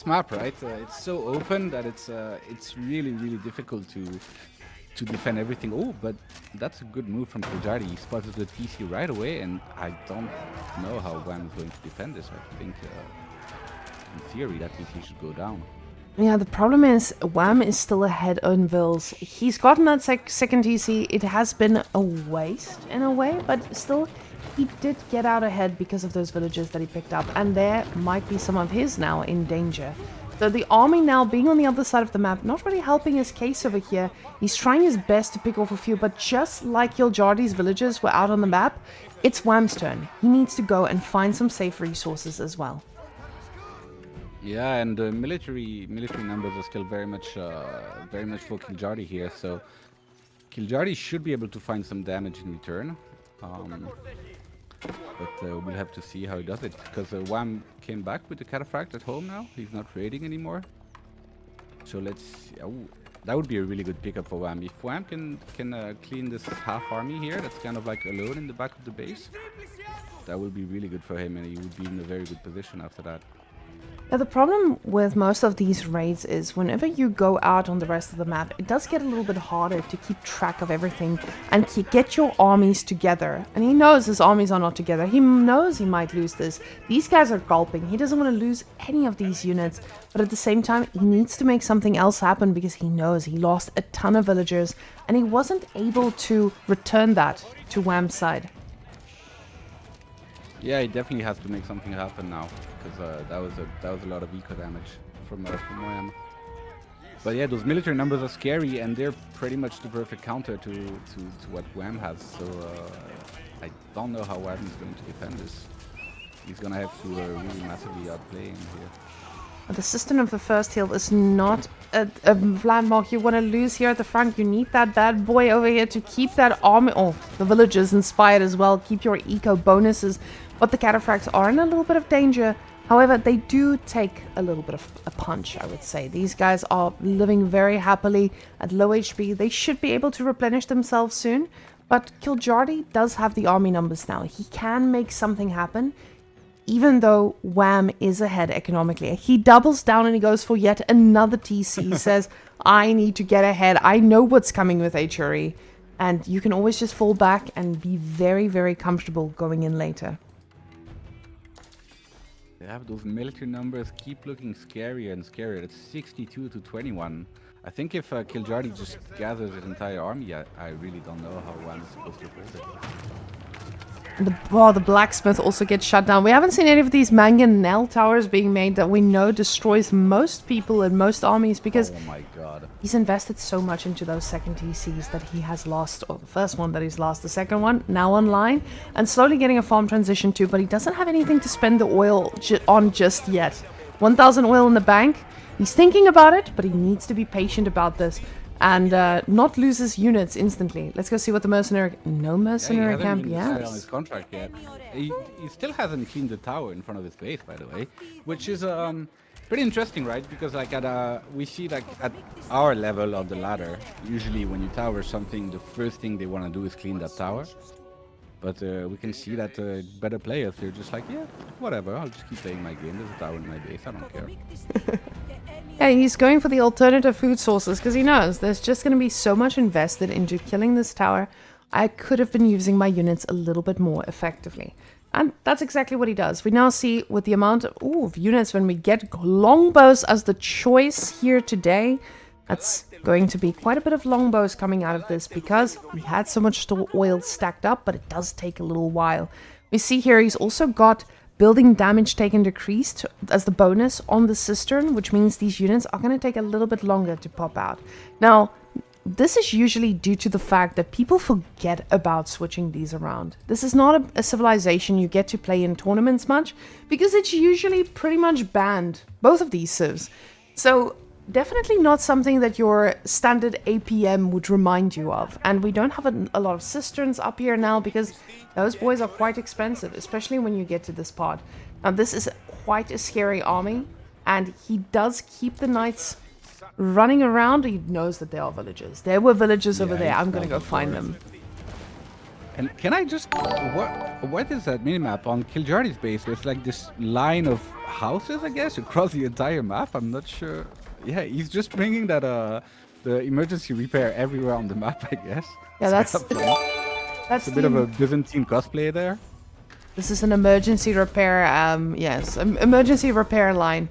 map, right? It's so open that it's really difficult to defend everything. Oh, but that's a good move from Kiljardi. He spotted the TC right away, and I don't know how Wam is going to defend this. I think, in theory, that TC should go down. Yeah, the problem is Wam is still ahead on Vils. He's gotten that second TC. It has been a waste in a way, but still, he did get out ahead because of those villages that he picked up, and there might be some of his now in danger. So the army now being on the other side of the map, not really helping his case over here. He's trying his best to pick off a few, but just like Kiljardi's villages were out on the map, it's Wam's turn. He needs to go and find some safe resources as well. Yeah, and the military numbers are still very much for Kiljardi here. So Kiljardi should be able to find some damage in return. But we'll have to see how he does it, because Wam came back with the cataphract at home now. He's not raiding anymore. So let's... that would be a really good pickup for Wam. If Wam can clean this half army here, that's kind of like alone in the back of the base, that would be really good for him, and he would be in a very good position after that. Now, the problem with most of these raids is whenever you go out on the rest of the map, it does get a little bit harder to keep track of everything and get your armies together. And he knows his armies are not together. He knows he might lose this. These guys are gulping. He doesn't want to lose any of these units. But at the same time, he needs to make something else happen, because he knows he lost a ton of villagers and he wasn't able to return that to Wam's side. Yeah, he definitely has to make something happen now, because that was a lot of eco damage from Wam. But yeah, those military numbers are scary, and they're pretty much the perfect counter to what Wam has. So I don't know how Wam is going to defend this. He's gonna have to really massively outplay him here. The system of the first heal is not a landmark you want to lose here at the front. You need that bad boy over here to keep that army, the villagers inspired as well. Keep your eco bonuses. But the cataphracts are in a little bit of danger. However, they do take a little bit of a punch, I would say. These guys are living very happily at low HP. They should be able to replenish themselves soon. But Kiljardi does have the army numbers now. He can make something happen. even though Wam is ahead economically, he doubles down and he goes for yet another TC. He says, I need to get ahead. I know what's coming with HRE. And you can always just fall back and be very, very comfortable going in later. Yeah, but those military numbers keep looking scarier and scarier. It's 62 to 21. I think if Kiljardi just gathers his entire army, I really don't know how Wam is supposed to hold it. The blacksmith also gets shut down. We haven't seen any of these mangonel towers being made that we know destroys most people and most armies because oh my god, he's invested so much into those second TCs that he has lost, or the first one that he's lost, the second one now online and slowly getting a farm transition too, but he doesn't have anything to spend the oil on just yet. 1,000 oil in the bank. He's thinking about it, but he needs to be patient about this. And not lose his units instantly. Let's go see what the mercenary... No mercenary camp, yeah. He hasn't even decided on his yes. contract yet. He still hasn't cleaned the tower in front of his base, by the way. Which is pretty interesting, right? Because like we see like at our level of the ladder, usually when you tower something, the first thing they want to do is clean that tower. But we can see that better players, they're just like, yeah, whatever, I'll just keep playing my game. There's a tower in my base, I don't care. Yeah, he's going for the alternative food sources because he knows there's just going to be so much invested into killing this tower. I could have been using my units a little bit more effectively. And that's exactly what he does. We now see with the amount of units when we get longbows as the choice here today, that's going to be quite a bit of longbows coming out of this because we had so much oil stacked up, but it does take a little while. We see here he's also got building damage taken decreased as the bonus on the cistern, which means these units are going to take a little bit longer to pop out. Now, this is usually due to the fact that people forget about switching these around. This is not a civilization you get to play in tournaments much because it's usually pretty much banned, both of these civs. So definitely not something that your standard APM would remind you of. And we don't have a lot of cisterns up here now because those boys are quite expensive, especially when you get to this pod. Now this is quite a scary army, and he does keep the knights running around. He knows that there are villagers. There were villagers over there. I'm gonna go find them. And can I just... What is that minimap on Kiljardi's base? There's like this line of houses, I guess, across the entire map. I'm not sure. Yeah, he's just bringing that the emergency repair everywhere on the map, I guess. Yeah, that's a bit of a Byzantine cosplay there. This is an emergency repair, yes, emergency repair line.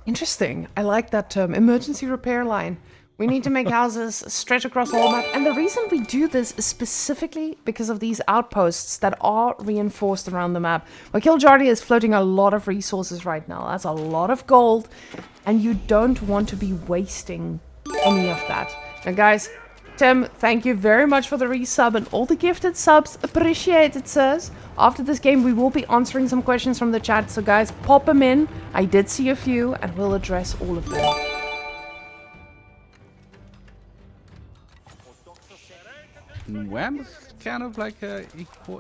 Interesting. I like that term, emergency repair line. We need to make houses stretch across the whole map. And the reason we do this is specifically because of these outposts that are reinforced around the map. Well, Kiljardi is floating a lot of resources right now. That's a lot of gold. And you don't want to be wasting any of that. Now, guys, Tim, thank you very much for the resub and all the gifted subs. Appreciate it, sirs. After this game, we will be answering some questions from the chat. So, guys, pop them in. I did see a few, and we'll address all of them. Wam's kind of like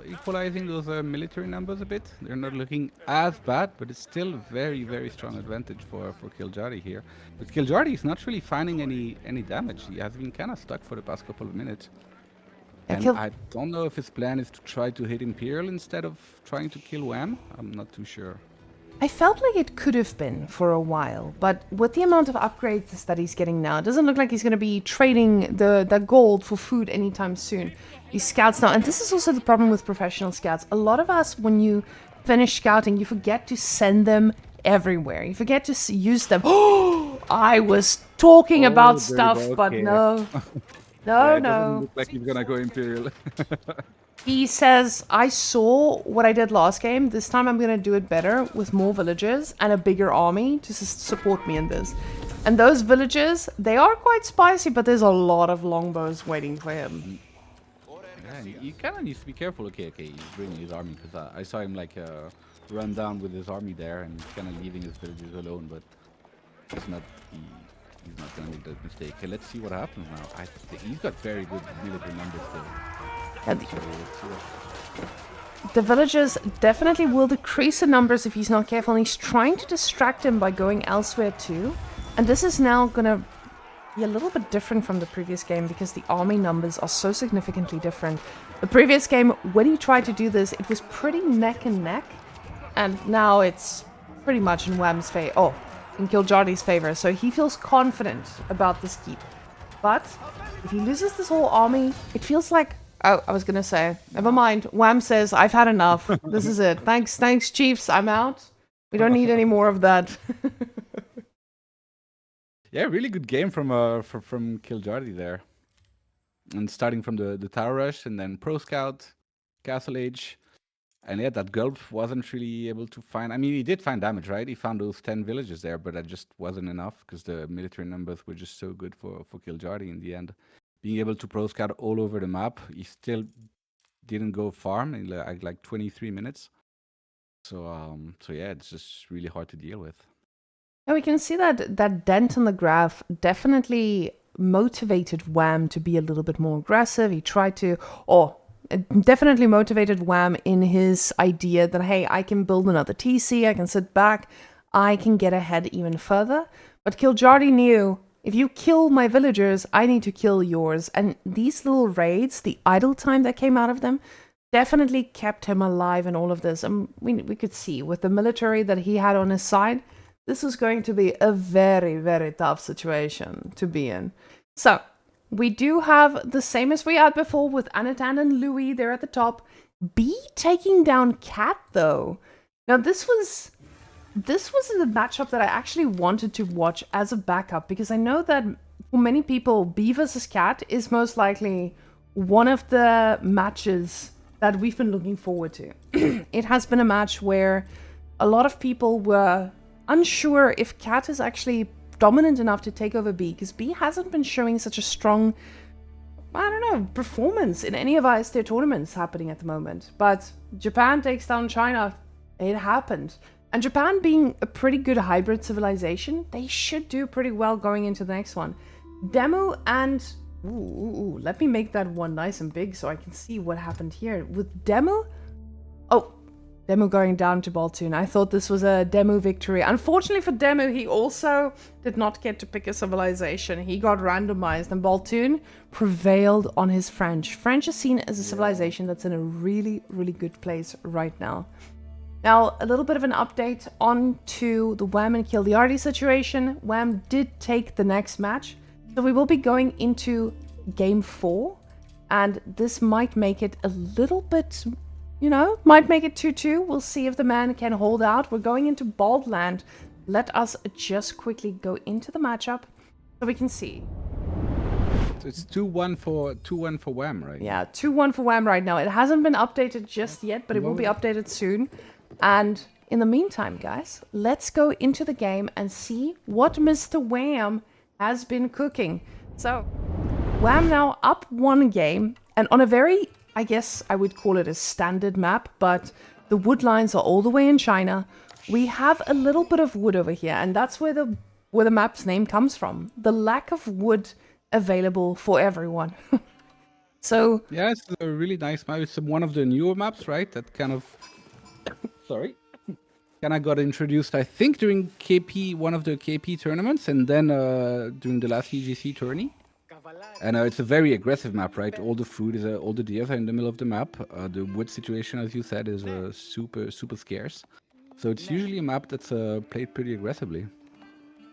equalizing those military numbers a bit. They're not looking as bad, but it's still very, very strong advantage for Kiljardi here. But Kiljardi is not really finding any damage. He has been kind of stuck for the past couple of minutes. And I don't know if his plan is to try to hit Imperial instead of trying to kill Wam. I'm not too sure. I felt like it could have been for a while, but with the amount of upgrades that he's getting now, it doesn't look like he's going to be trading the gold for food anytime soon. These scouts now, and this is also the problem with professional scouts. A lot of us, when you finish scouting, you forget to send them everywhere. You forget to use them. Oh, I was talking about stuff, but no. No, yeah, it no. doesn't look like he's going to go Imperial. He says, I saw what I did last game. This time I'm going to do it better with more villagers and a bigger army to support me in this. And those villagers, they are quite spicy, but there's a lot of longbows waiting for him. Yeah, you kind of need to be careful. Okay, he's bringing his army because I saw him like run down with his army there and he's kind of leaving his villagers alone, but he's not going to make that mistake. Okay, let's see what happens now. He's got very good military numbers still. The villagers definitely will decrease the numbers if he's not careful, and he's trying to distract him by going elsewhere too. And this is now going to be a little bit different from the previous game because the army numbers are so significantly different. The previous game, when he tried to do this, it was pretty neck and neck. And now it's pretty much in Wam's favor. Oh, in Kiljardi's favor. So he feels confident about this keep. But if he loses this whole army, it feels like... Oh, I was gonna say, never mind. Wam says, I've had enough. This is it. Thanks, chiefs. I'm out. We don't need any more of that. Yeah, really good game from Kiljardi there. And starting from the Tower Rush and then Pro Scout, Castle Age. And yeah, that Gulf wasn't really able to find... I mean, he did find damage, right? He found those 10 villages there, but that just wasn't enough because the military numbers were just so good for Kiljardi in the end. Being able to Pro Scout all over the map, he still didn't go farm in like 23 minutes. So yeah, it's just really hard to deal with. And we can see that dent in the graph definitely motivated Wam to be a little bit more aggressive. He tried to... It definitely motivated Wam in his idea that, hey, I can build another TC, I can sit back, I can get ahead even further. But Kiljardi knew, if you kill my villagers, I need to kill yours. And these little raids, the idle time that came out of them, definitely kept him alive in all of this. And we could see with the military that he had on his side, this was going to be a very, very tough situation to be in. So... we do have the same as we had before with Anatan and Louis there at the top. B taking down Cat, though. Now, this was the matchup that I actually wanted to watch as a backup, because I know that for many people, B versus Cat is most likely one of the matches that we've been looking forward to. It has been a match where a lot of people were unsure if Cat is actually dominant enough to take over B, because B hasn't been showing such a strong, I don't know, performance in any of our STR tournaments happening at the moment. But Japan takes down China. It happened. And Japan being a pretty good hybrid civilization, they should do pretty well going into the next one. Demu and... Ooh, let me make that one nice and big so I can see what happened here. With Demu... Oh, Demu going down to Baltoon. I thought this was a Demu victory. Unfortunately for Demu, he also did not get to pick a civilization. He got randomized, and Baltoon prevailed on his French. French is seen as a civilization that's in a really, really good place right now. Now, a little bit of an update on to the Wam and Kiljardi situation. Wam did take the next match, so we will be going into game 4, and this might make it a little bit... you know, might make it 2-2. We'll see if the man can hold out. We're going into Bald Land. Let us just quickly go into the matchup so we can see. So it's 2-1 for Wam, right? Yeah, 2-1 for Wam right now. It hasn't been updated just yet, but it will be updated soon. And in the meantime, guys, let's go into the game and see what Mr. Wam has been cooking. So, Wam now up 1 game, and on a very... I guess I would call it a standard map, but the wood lines are all the way in China. We have a little bit of wood over here, and that's where the map's name comes from. The lack of wood available for everyone. So yeah, it's a really nice map. It's one of the newer maps, right? That kind of got introduced, I think, during one of the KP tournaments, and then during the last EGC tourney. And it's a very aggressive map, right? All the food is, all the deers are in the middle of the map. The wood situation, as you said, is super scarce. So it's usually a map that's played pretty aggressively.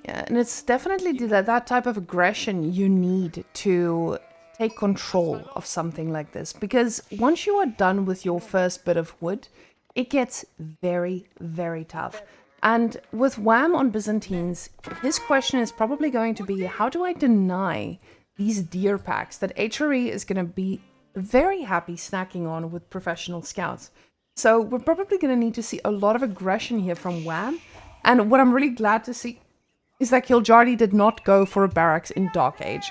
Yeah, and it's definitely that type of aggression you need to take control of something like this. Because once you are done with your first bit of wood, it gets very, very tough. And with Wam on Byzantines, his question is probably going to be, how do I deny these deer packs that HRE is going to be very happy snacking on with professional scouts? So we're probably going to need to see a lot of aggression here from Wam. And what I'm really glad to see is that Kiljardi did not go for a barracks in Dark Age.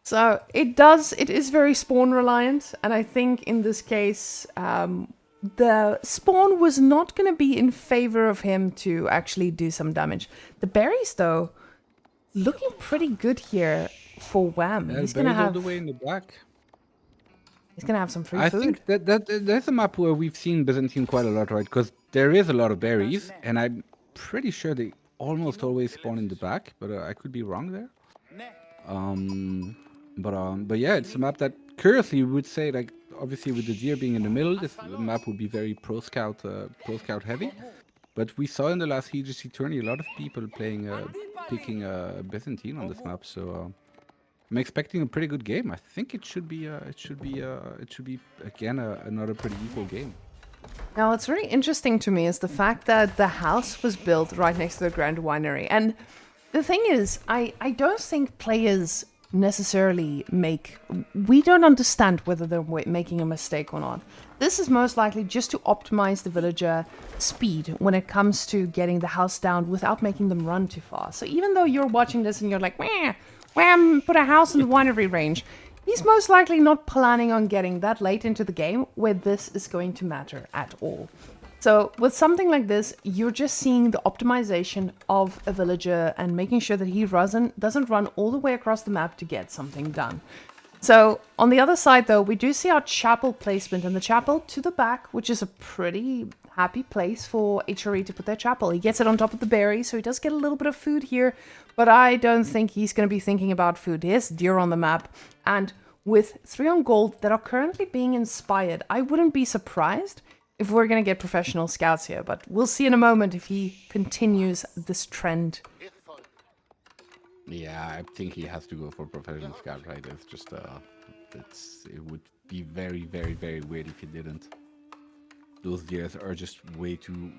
So it is very spawn reliant. And I think in this case, the spawn was not going to be in favor of him to actually do some damage. The berries, though, looking pretty good here for Wam. Yeah, he's going to have all the way in the back. He's going to have some free I food. think that there's a map where we've seen Byzantine quite a lot, right? Because there is a lot of berries, and I'm pretty sure they almost always spawn in the back, but I could be wrong there. But yeah, it's a map that curiously we would say like obviously with the deer being in the middle, this map would be very pro scout heavy. But we saw in the last HGC tourney a lot of people picking Byzantine on this map. So I'm expecting a pretty good game. I think it should be again another pretty equal game. Now, what's really interesting to me is the fact that the house was built right next to the Grand Winery. And the thing is, I don't think players necessarily we don't understand whether they're making a mistake or not. This is most likely just to optimize the villager speed when it comes to getting the house down without making them run too fast. So even though you're watching this and you're like, wham, put a house in the winery range, he's most likely not planning on getting that late into the game where this is going to matter at all. So with something like this, you're just seeing the optimization of a villager and making sure that he doesn't run all the way across the map to get something done. So on the other side, though, we do see our chapel placement, and the chapel to the back, which is a pretty happy place for HRE to put their chapel. He gets it on top of the berry, so he does get a little bit of food here, but I don't think he's going to be thinking about food. There's deer on the map, and with 3 on gold that are currently being inspired, I wouldn't be surprised if we're going to get professional scouts here, but we'll see in a moment if he continues this trend. Yeah, I think he has to go for professional scout, right? It's just it would be very, very, very weird if he didn't. Those deers are just way too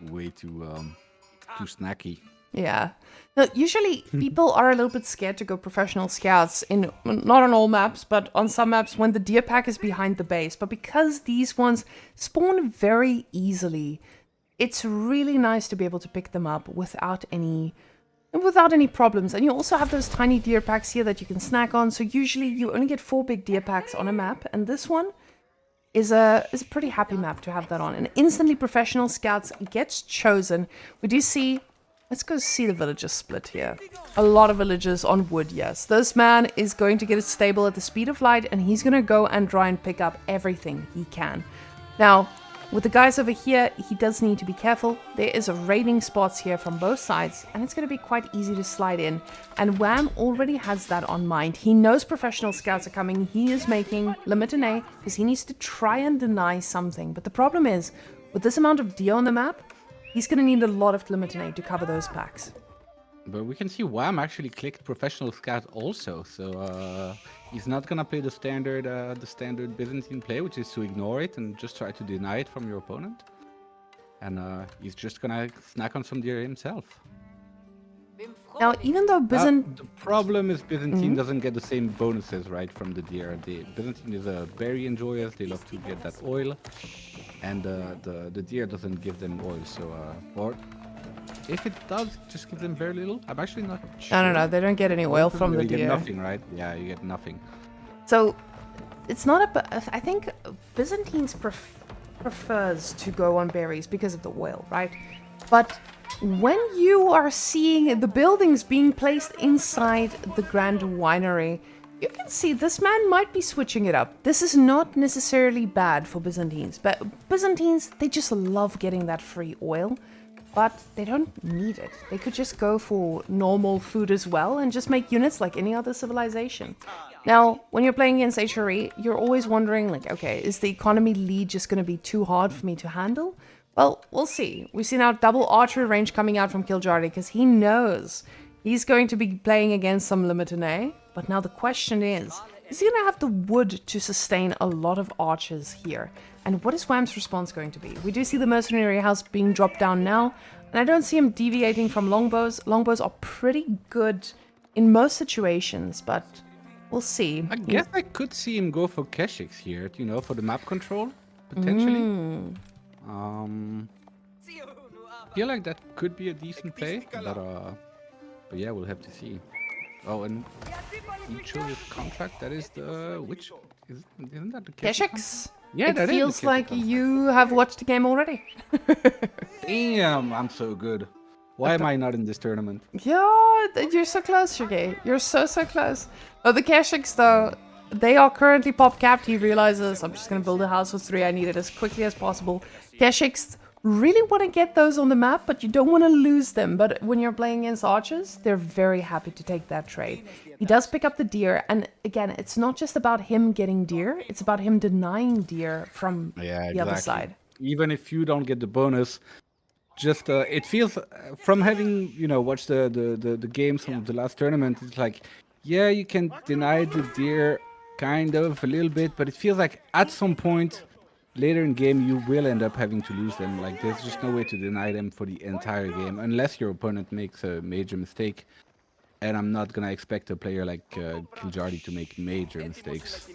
snacky. Yeah. Now, usually people are a little bit scared to go professional scouts not on all maps, but on some maps when the deer pack is behind the base. But because these ones spawn very easily, it's really nice to be able to pick them up without any problems. And you also have those tiny deer packs here that you can snack on. So usually you only get 4 big deer packs on a map, and this one is a pretty happy map to have that on. And instantly professional scouts gets chosen. We do see. Let's go see the villagers split here. A lot of villagers on wood, yes. This man is going to get his stable at the speed of light, and he's going to go and try and pick up everything he can. Now, with the guys over here, he does need to be careful. There is a raiding spots here from both sides, and it's going to be quite easy to slide in. And Wam already has that on mind. He knows professional scouts are coming. He is making Eliminaton because he needs to try and deny something. But the problem is, with this amount of deer on the map, he's going to need a lot of Eliminaton to cover those packs. But we can see Wam actually clicked professional scout also, so he's not gonna play the standard Byzantine play, which is to ignore it and just try to deny it from your opponent. And he's just gonna snack on some deer himself. Now, even though the problem is Byzantine doesn't get the same bonuses, right, from the deer. Byzantine is a berry enjoyers; they love to get that oil, and the deer doesn't give them oil. So, or if it does, just give them very little. I'm actually not sure. No, they don't get any oil from the deer. You get nothing, right? Yeah, you get nothing. So, it's not I think Byzantines prefers to go on berries because of the oil, right? But when you are seeing the buildings being placed inside the Grand Winery, you can see this man might be switching it up. This is not necessarily bad for Byzantines, but Byzantines, they just love getting that free oil, but they don't need it. They could just go for normal food as well and just make units like any other civilization. Now, when you're playing against HRE, you're always wondering, like, okay, is the economy lead just going to be too hard for me to handle? Well, we'll see. We see now double archery range coming out from Kiljardi because he knows he's going to be playing against some Eliminaton. But now the question is he going to have the wood to sustain a lot of archers here? And what is Wam's response going to be? We do see the mercenary house being dropped down now, and I don't see him deviating from longbows. Longbows are pretty good in most situations, but we'll see. I guess I could see him go for Keshiks here, you know, for the map control, potentially. Feel like that could be a decent play, but yeah, we'll have to see. Oh, and he chose his contract. That is the isn't that the Keshiks? Yeah, it feels like you have watched the game already. Damn, I'm so good. Why am I not in this tournament? Yeah, you're so close, Sergey. You're so close. Oh, the Keshiks, though, they are currently pop capped. He realizes, I'm just going to build a house with 3. I need it as quickly as possible. Keshiks really want to get those on the map, but you don't want to lose them. But when you're playing against archers, they're very happy to take that trade. He does pick up the deer, and again, it's not just about him getting deer, it's about him denying deer from the other side. Even if you don't get the bonus, just it feels from having watched the games from the last tournament, it's like, yeah, you can deny the deer kind of a little bit, but it feels like at some point later in game you will end up having to lose them. Like there's just no way to deny them for the entire game unless your opponent makes a major mistake. And I'm not gonna expect a player like Kiljardi to make major mistakes.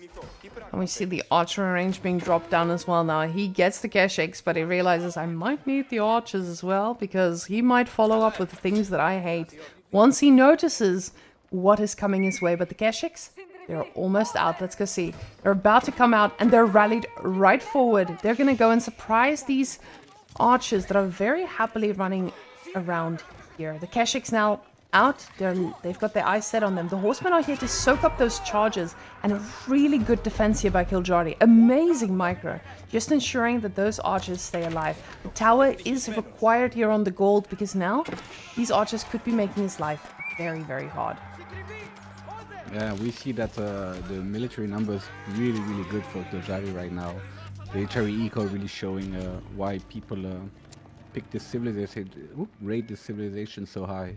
And we see the archer range being dropped down as well now. He gets the Keshiks, but he realizes I might need the archers as well, because he might follow up with things that I hate once he notices what is coming his way. But the Keshiks, they're almost out. Let's go see. They're about to come out, and they're rallied right forward. They're going to go and surprise these archers that are very happily running around here. The Keshiks now out. They've got their eyes set on them. The horsemen are here to soak up those charges, and a really good defense here by Kiljardi. Amazing micro. Just ensuring that those archers stay alive. The tower is required here on the gold, because now these archers could be making his life very, very hard. Yeah, we see that the military numbers really, really good for Kiljardi right now. The HRE eco really showing why people pick this civilization, rate this civilization so high.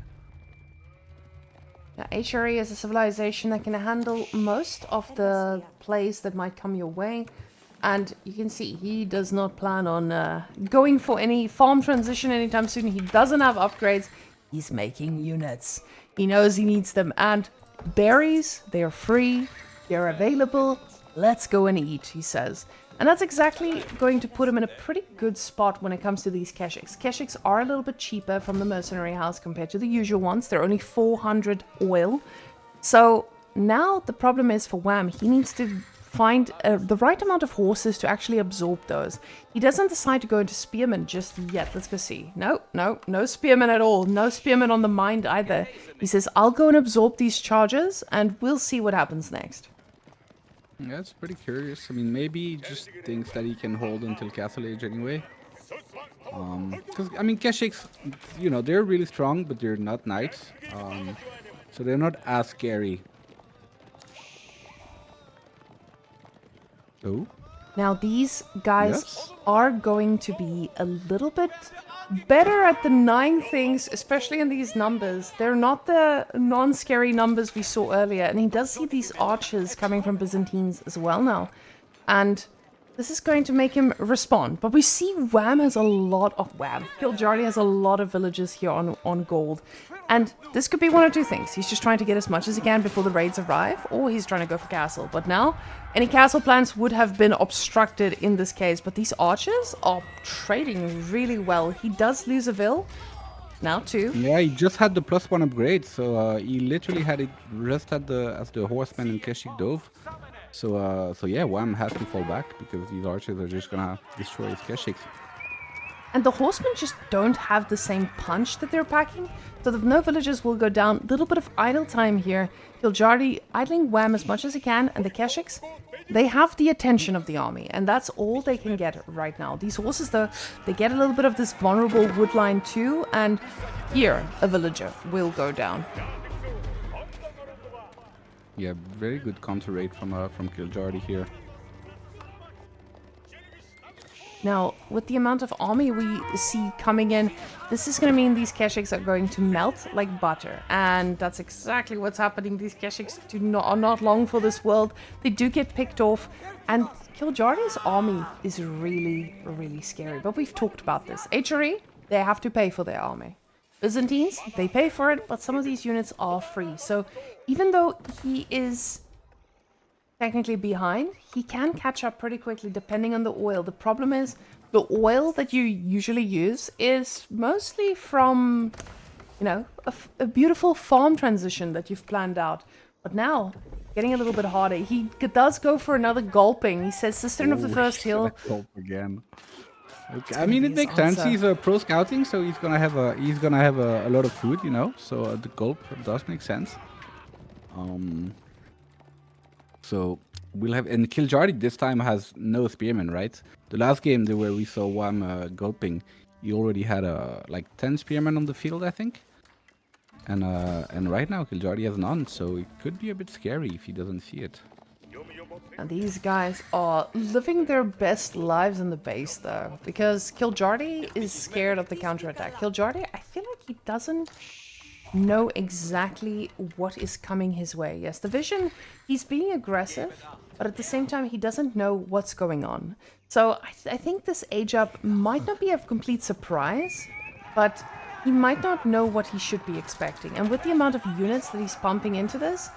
Now, HRE is a civilization that can handle most of the plays that might come your way. And you can see he does not plan on going for any farm transition anytime soon. He doesn't have upgrades. He's making units. He knows he needs them. And berries, they are free, they're available, let's go and eat, he says. And that's exactly going to put him in a pretty good spot when it comes to these Keshiks. Keshiks are a little bit cheaper from the mercenary house compared to the usual ones. They're only 400 oil. So now the problem is for Wam, he needs to find the right amount of horses to actually absorb those. He doesn't decide to go into spearmen just yet. Let's go see. No spearmen at all. No spearmen on the mind either. He says, I'll go and absorb these charges and we'll see what happens next. Yeah, that's pretty curious. I mean, maybe he just thinks that he can hold until Castle Age anyway. Because, I mean, Keshiks, they're really strong, but they're not knights. So they're not as scary. Oh. Now these guys are going to be a little bit better at denying things, especially in these numbers. They're not the non-scary numbers we saw earlier. And he does see these archers coming from Byzantines as well now. And this is going to make him respond. But we see Kiljardi has a lot of villages here on gold. And this could be one of two things. He's just trying to get as much as he can before the raids arrive, or he's trying to go for castle. But now, any castle plans would have been obstructed in this case. But these archers are trading really well. He does lose a vill. Now too. Yeah, he just had the +1 upgrade. So he literally had it just as the horseman and Keshik dove. So yeah, Wam has to fall back because these archers are just gonna destroy his Keshiks. And the horsemen just don't have the same punch that they're packing, so the no villagers will go down. Little bit of idle time here. Kiljardi idling Wam as much as he can, and the Keshiks, they have the attention of the army, and that's all they can get right now. These horses, though, they get a little bit of this vulnerable woodline too, and here a villager will go down. Yeah, very good counter rate from Kiljardi here. Now, with the amount of army we see coming in, this is going to mean these Keshiks are going to melt like butter. And that's exactly what's happening. These Keshiks are not long for this world. They do get picked off. And Kiljardi's army is really, really scary. But we've talked about this. HRE, they have to pay for their army. Byzantines, they pay for it, but some of these units are free. So even though he is technically behind, he can catch up pretty quickly depending on the oil. The problem is the oil that you usually use is mostly from, a beautiful farm transition that you've planned out. But now, getting a little bit harder. He does go for another gulping. He says, Cistern of the First Hill. Gulp again. Okay. I mean, it makes sense. He's a pro scouting, so he's gonna have a lot of food, So the gulp does make sense. So we'll have, and Kiljardi this time has no spearmen, right? The last game where we saw Wam gulping, he already had like 10 spearmen on the field, I think. And right now Kiljardi has none, so it could be a bit scary if he doesn't see it. And these guys are living their best lives in the base, though, because Kiljardi is scared of the counterattack. Kiljardi, I feel like he doesn't know exactly what is coming his way. Yes, the vision, he's being aggressive, but at the same time, he doesn't know what's going on. So I think this age up might not be a complete surprise, but he might not know what he should be expecting. And with the amount of units that he's pumping into this,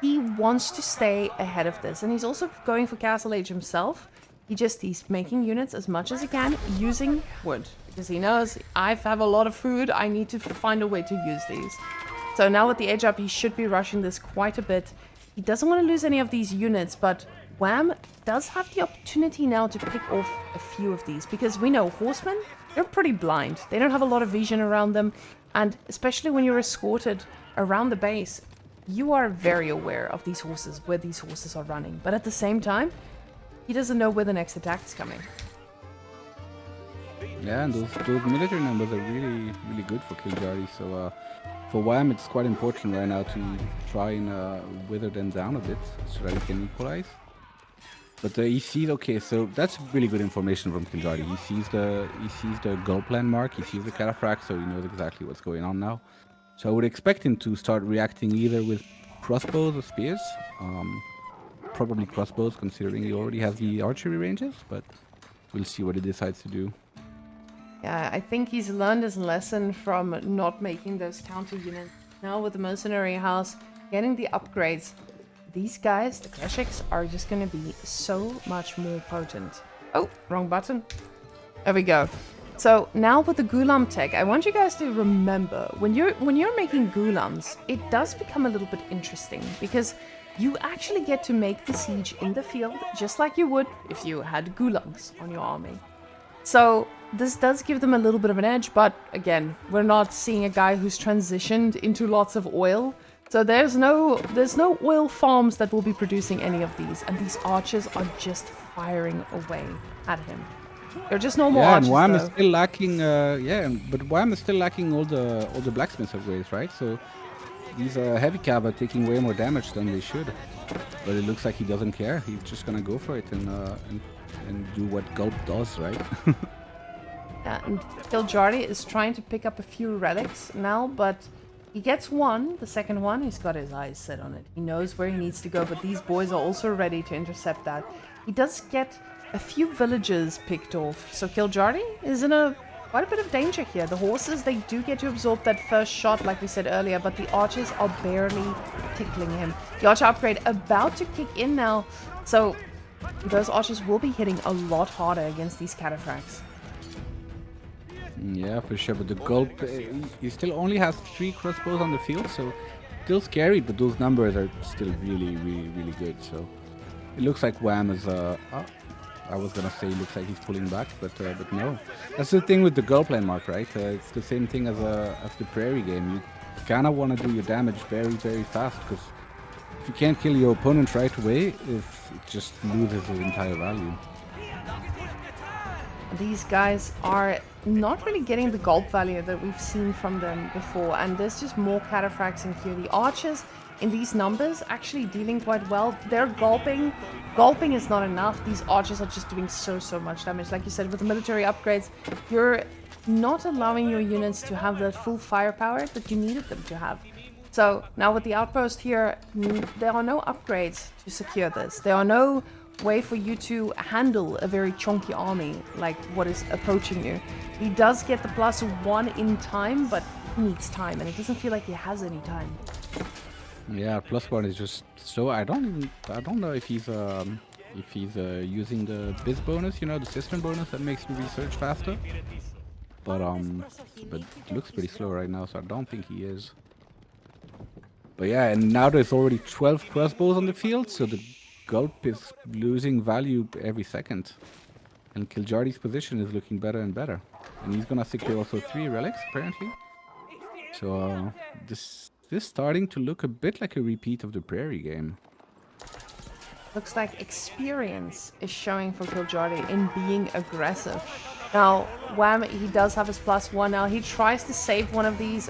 he wants to stay ahead of this. And he's also going for Castle Age himself. He's making units as much as he can using wood. Because he knows, I have a lot of food, I need to find a way to use these. So now with the age up, he should be rushing this quite a bit. He doesn't want to lose any of these units, but Wam does have the opportunity now to pick off a few of these. Because we know horsemen, they're pretty blind. They don't have a lot of vision around them. And especially when you're escorted around the base, you are very aware of these horses, where these horses are running. But at the same time, he doesn't know where the next attack is coming. Yeah, and those military numbers are really, really good for Kiljardi. So for Wam, it's quite important right now to try and wither them down a bit so that he can equalize. But he sees, okay, so that's really good information from Kiljardi. He sees the goal plan mark, he sees the cataphract, so he knows exactly what's going on now. So I would expect him to start reacting either with crossbows or spears. Probably crossbows, considering he already has the archery ranges, but we'll see what he decides to do. Yeah, I think he's learned his lesson from not making those counter units. Now with the mercenary house, getting the upgrades, these guys, the Klesheks, are just going to be so much more potent. Oh, wrong button. There we go. So now with the Gulam tech, I want you guys to remember, when you're making Gulams, it does become a little bit interesting, because you actually get to make the siege in the field just like you would if you had Gulams on your army. So this does give them a little bit of an edge, but again, we're not seeing a guy who's transitioned into lots of oil. So there's no oil farms that will be producing any of these, and these archers are just firing away at him. They're just normal archers, and Wam though. is still lacking. But Wam is still lacking all the blacksmith upgrades, right? So these heavy cav are taking way more damage than they should. But it looks like he doesn't care. He's just gonna go for it and do what Gulp does, right? Yeah, and Kiljardi is trying to pick up a few relics now, but he gets one. The second one, he's got his eyes set on it. He knows where he needs to go, but these boys are also ready to intercept that. He does get a few villages picked off, so Kiljardi is in quite a bit of danger here. The horses, they do get to absorb that first shot, like we said earlier, but the archers are barely tickling him. The archer upgrade about to kick in now, so those archers will be hitting a lot harder against these cataphracts. Yeah, for sure. But the Gulp, he still only has 3 crossbows on the field, so still scary. But those numbers are still really, really, really good. So it looks like Wam is. I was gonna say it looks like he's pulling back, but no. That's the thing with the Gulp landmark, right? It's the same thing as the Prairie game. You kind of want to do your damage very, very fast, because if you can't kill your opponent right away, it just loses its entire value. These guys are not really getting the gulp value that we've seen from them before, and there's just more cataphracts in here. The archers in these numbers actually dealing quite well. They're gulping. Gulping is not enough. These archers are just doing so much damage. Like you said, with the military upgrades, you're not allowing your units to have that full firepower that you needed them to have. So now with the outpost here, there are no upgrades to secure this. There are no way for you to handle a very chunky army like what is approaching you. He does get the +1 in time, but he needs time, and it doesn't feel like he has any time. Yeah, +1 is just so. I don't know if he's using the biz bonus, you know, the system bonus that makes you research faster. But it looks pretty slow right now, so I don't think he is. But yeah, and now there's already 12 crossbows on the field, so the Gulp is losing value every second. And Kiljardi's position is looking better and better. And he's gonna secure also 3 relics, apparently. So this is starting to look a bit like a repeat of the Prairie game. Looks like experience is showing for Kiljardi in being aggressive. Now, Wham, he does have his +1 now. He tries to save one of these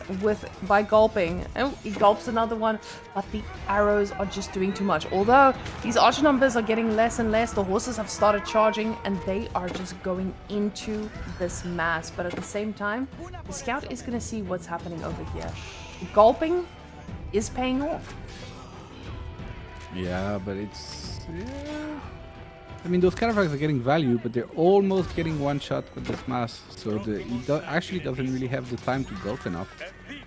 by gulping. Oh, he gulps another one, but the arrows are just doing too much. Although these archer numbers are getting less and less, the horses have started charging and they are just going into this mass. But at the same time, the scout is going to see what's happening over here. The gulping is paying off. Yeah, but it's... Yeah. I mean, those cataphracts are getting value, but they're almost getting one shot with this mass. So he actually doesn't really have the time to gulp enough.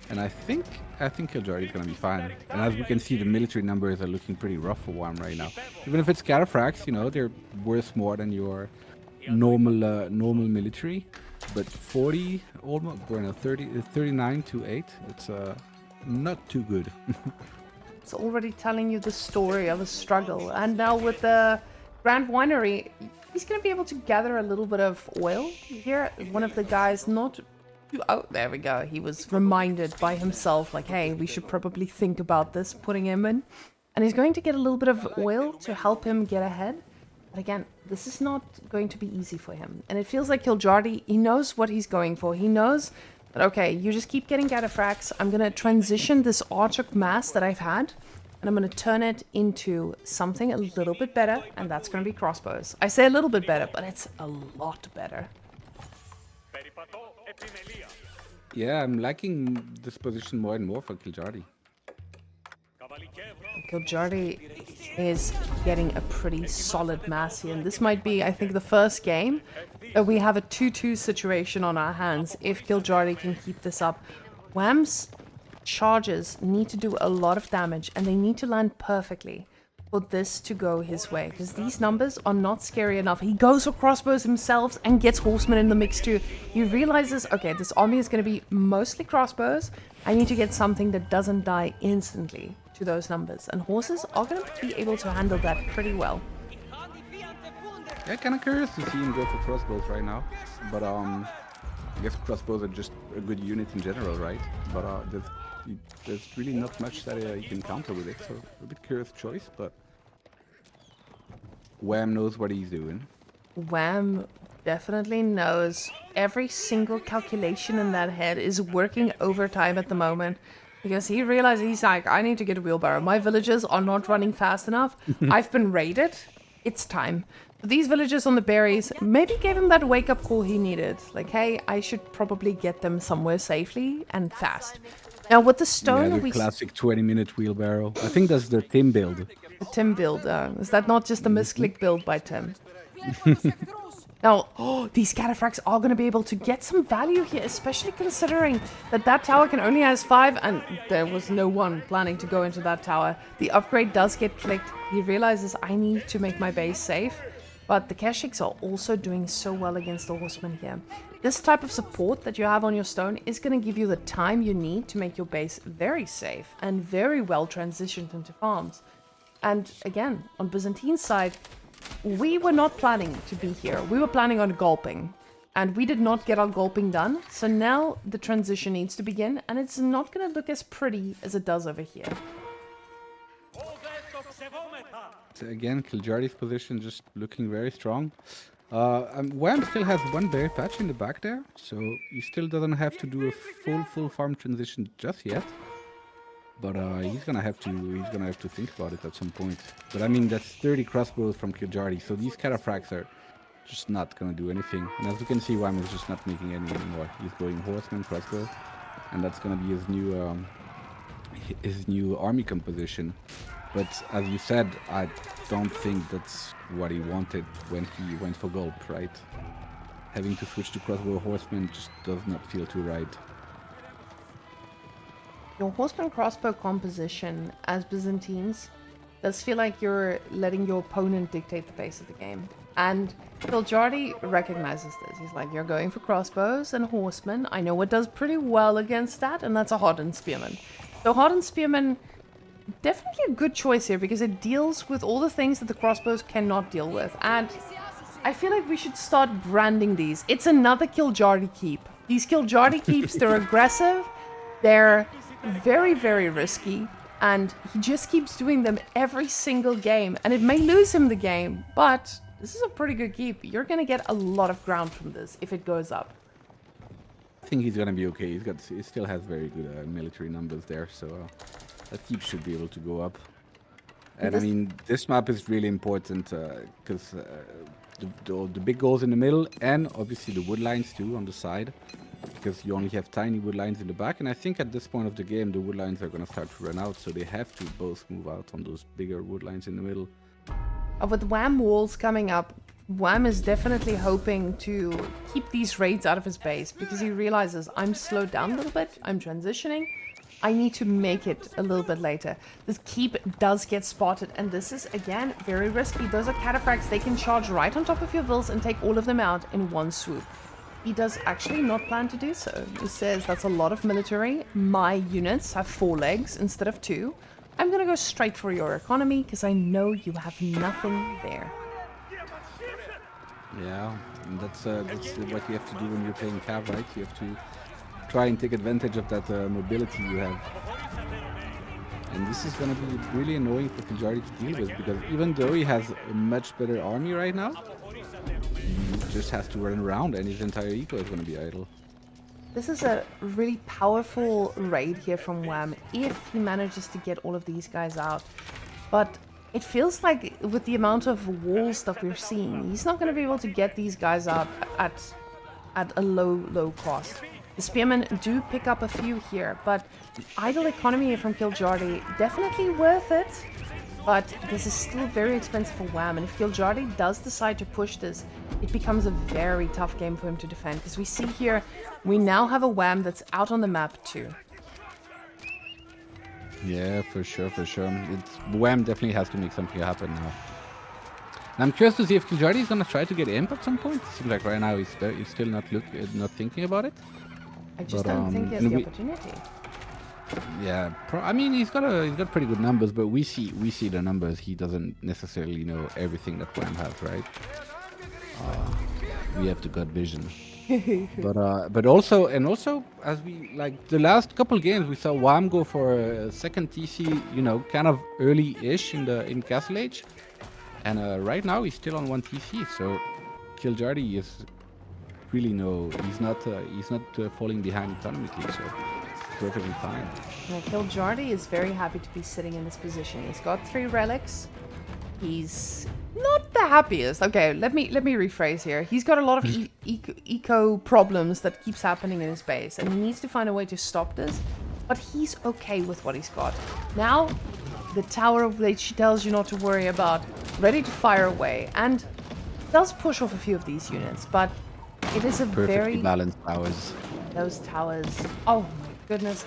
And I think Kiljardi is going to be fine. And as we can see, the military numbers are looking pretty rough for Wam right now. Even if it's cataphracts, you know, they're worth more than your normal military. But 40, almost, 39 to 8, it's not too good. It's already telling you the story of a struggle. And now with the Grand Winery, he's going to be able to gather a little bit of oil here. One of the guys not... Oh, there we go. He was reminded by himself, like, hey, we should probably think about this, putting him in. And he's going to get a little bit of oil to help him get ahead. But again, this is not going to be easy for him. And it feels like Kiljardi, he knows what he's going for. He knows that, okay, you just keep getting cataphracts. I'm going to transition this archer mass that I've had, and I'm going to turn it into something a little bit better, and that's going to be crossbows. I say a little bit better, but it's a lot better. Yeah, I'm liking this position more and more for Kiljardi. Kiljardi is getting a pretty solid mass here, and this might be, I think, the first game that we have a 2-2 situation on our hands if Kiljardi can keep this up. Wham's charges need to do a lot of damage, and they need to land perfectly for this to go his way, because these numbers are not scary enough. He goes for crossbows himself and gets horsemen in the mix too. He realizes, okay, this army is going to be mostly crossbows. I need to get something that doesn't die instantly to those numbers, and horses are going to be able to handle that pretty well. Yeah, kind of curious to see him go for crossbows right now, but I guess crossbows are just a good unit in general, right? But there's really not much that you can counter with it, so a bit curious choice, but Wham knows what he's doing. Wham definitely knows. Every single calculation in that head is working overtime at the moment, because he realizes, he's like, I need to get a wheelbarrow. My villagers are not running fast enough. I've been raided. It's time. But these villagers on the berries maybe gave him that wake-up call he needed. Like, hey, I should probably get them somewhere safely and fast. Now, with the stone... Yeah, the classic 20-minute wheelbarrow. I think that's the Tim build. The Tim build. Is that not just a misclick build by Tim? Now, these cataphracts are going to be able to get some value here, especially considering that tower can only has 5, and there was no one planning to go into that tower. The upgrade does get clicked. He realizes, I need to make my base safe. But the Keshiks are also doing so well against the horsemen here. This type of support that you have on your stone is going to give you the time you need to make your base very safe and very well transitioned into farms. And again, on Byzantine side, we were not planning to be here. We were planning on gulping, and we did not get our gulping done. So now the transition needs to begin, and it's not going to look as pretty as it does over here. Again, Kiljardi's position just looking very strong. Wham still has one berry patch in the back there, so he still doesn't have to do a full farm transition just yet. But he's gonna have to think about it at some point. But I mean, that's 30 crossbows from Kiljardi, so these cataphracts are just not gonna do anything. And as you can see, Wham is just not making any anymore. He's going horseman crossbow, and that's gonna be his new army composition. But as you said, I don't think that's what he wanted when he went for gulp, right? Having to switch to crossbow horseman just does not feel too right. Your horseman crossbow composition as Byzantines does feel like you're letting your opponent dictate the pace of the game. And Kiljardi recognizes this. He's like, you're going for crossbows and horsemen. I know what does pretty well against that, and that's a hardened spearman. So hardened spearman, definitely a good choice here, because it deals with all the things that the crossbows cannot deal with. And I feel like we should start branding these. It's another Kiljardi keep. These Kiljardi keeps, they're aggressive, they're very, very risky, And he just keeps doing them every single game. And it may lose him the game, but this is a pretty good keep. You're going to get a lot of ground from this if it goes up. I think he's gonna be okay. He still has very good military numbers there, so that keep should be able to go up. And I mean, this map is really important because the big goals in the middle, and obviously the wood lines too on the side, because you only have tiny wood lines in the back. And I think at this point of the game, the wood lines are gonna start to run out, so they have to both move out on those bigger wood lines in the middle. With Wam walls coming up, Wam is definitely hoping to keep these raids out of his base because he realizes I'm slowed down a little bit, I'm transitioning, I need to make it a little bit later. This keep does get spotted, and this is, again, very risky. Those are cataphracts. They can charge right on top of your vills and take all of them out in one swoop. He does actually not plan to do so. He says that's a lot of military. My units have 4 legs instead of 2. I'm going to go straight for your economy because I know you have nothing there. Yeah, and that's what you have to do when you're playing cav, right? You have to try and take advantage of that mobility you have. And this is going to be really annoying for Kiljardi to deal with, because even though he has a much better army right now, he just has to run around and his entire eco is going to be idle. This is a really powerful raid here from Wam if he manages to get all of these guys out. But it feels like with the amount of walls that we're seeing, he's not going to be able to get these guys out at a low cost. The spearmen do pick up a few here, but idle economy from Kiljardi, definitely worth it. But this is still very expensive for Wam, and if Kiljardi does decide to push this, it becomes a very tough game for him to defend. Because we see here, we now have a Wam that's out on the map too. Yeah, for sure. Wam definitely has to make something happen now. And I'm curious to see if Kiljardi is gonna try to get imp at some point. It seems like right now he's still not thinking about it. I just don't think he has the opportunity. Yeah, I mean he's got pretty good numbers, but we see the numbers. He doesn't necessarily know everything that Wam has, right? We have the gut vision. but also as we like the last couple games, we saw Wam go for a second TC, kind of early-ish in Castle Age, and right now he's still on 1 TC. So Kiljardi is really he's not falling behind economically, so it's perfectly fine. Yeah, Kiljardi is very happy to be sitting in this position. He's got 3 relics. He's not the happiest. Okay, let me rephrase here. He's got a lot of eco problems that keeps happening in his base, and he needs to find a way to stop this. But he's okay with what he's got. Now, the Tower of Blades she tells you not to worry about, ready to fire away, and does push off a few of these units, but it is a perfectly balanced towers. Those towers. Oh my goodness.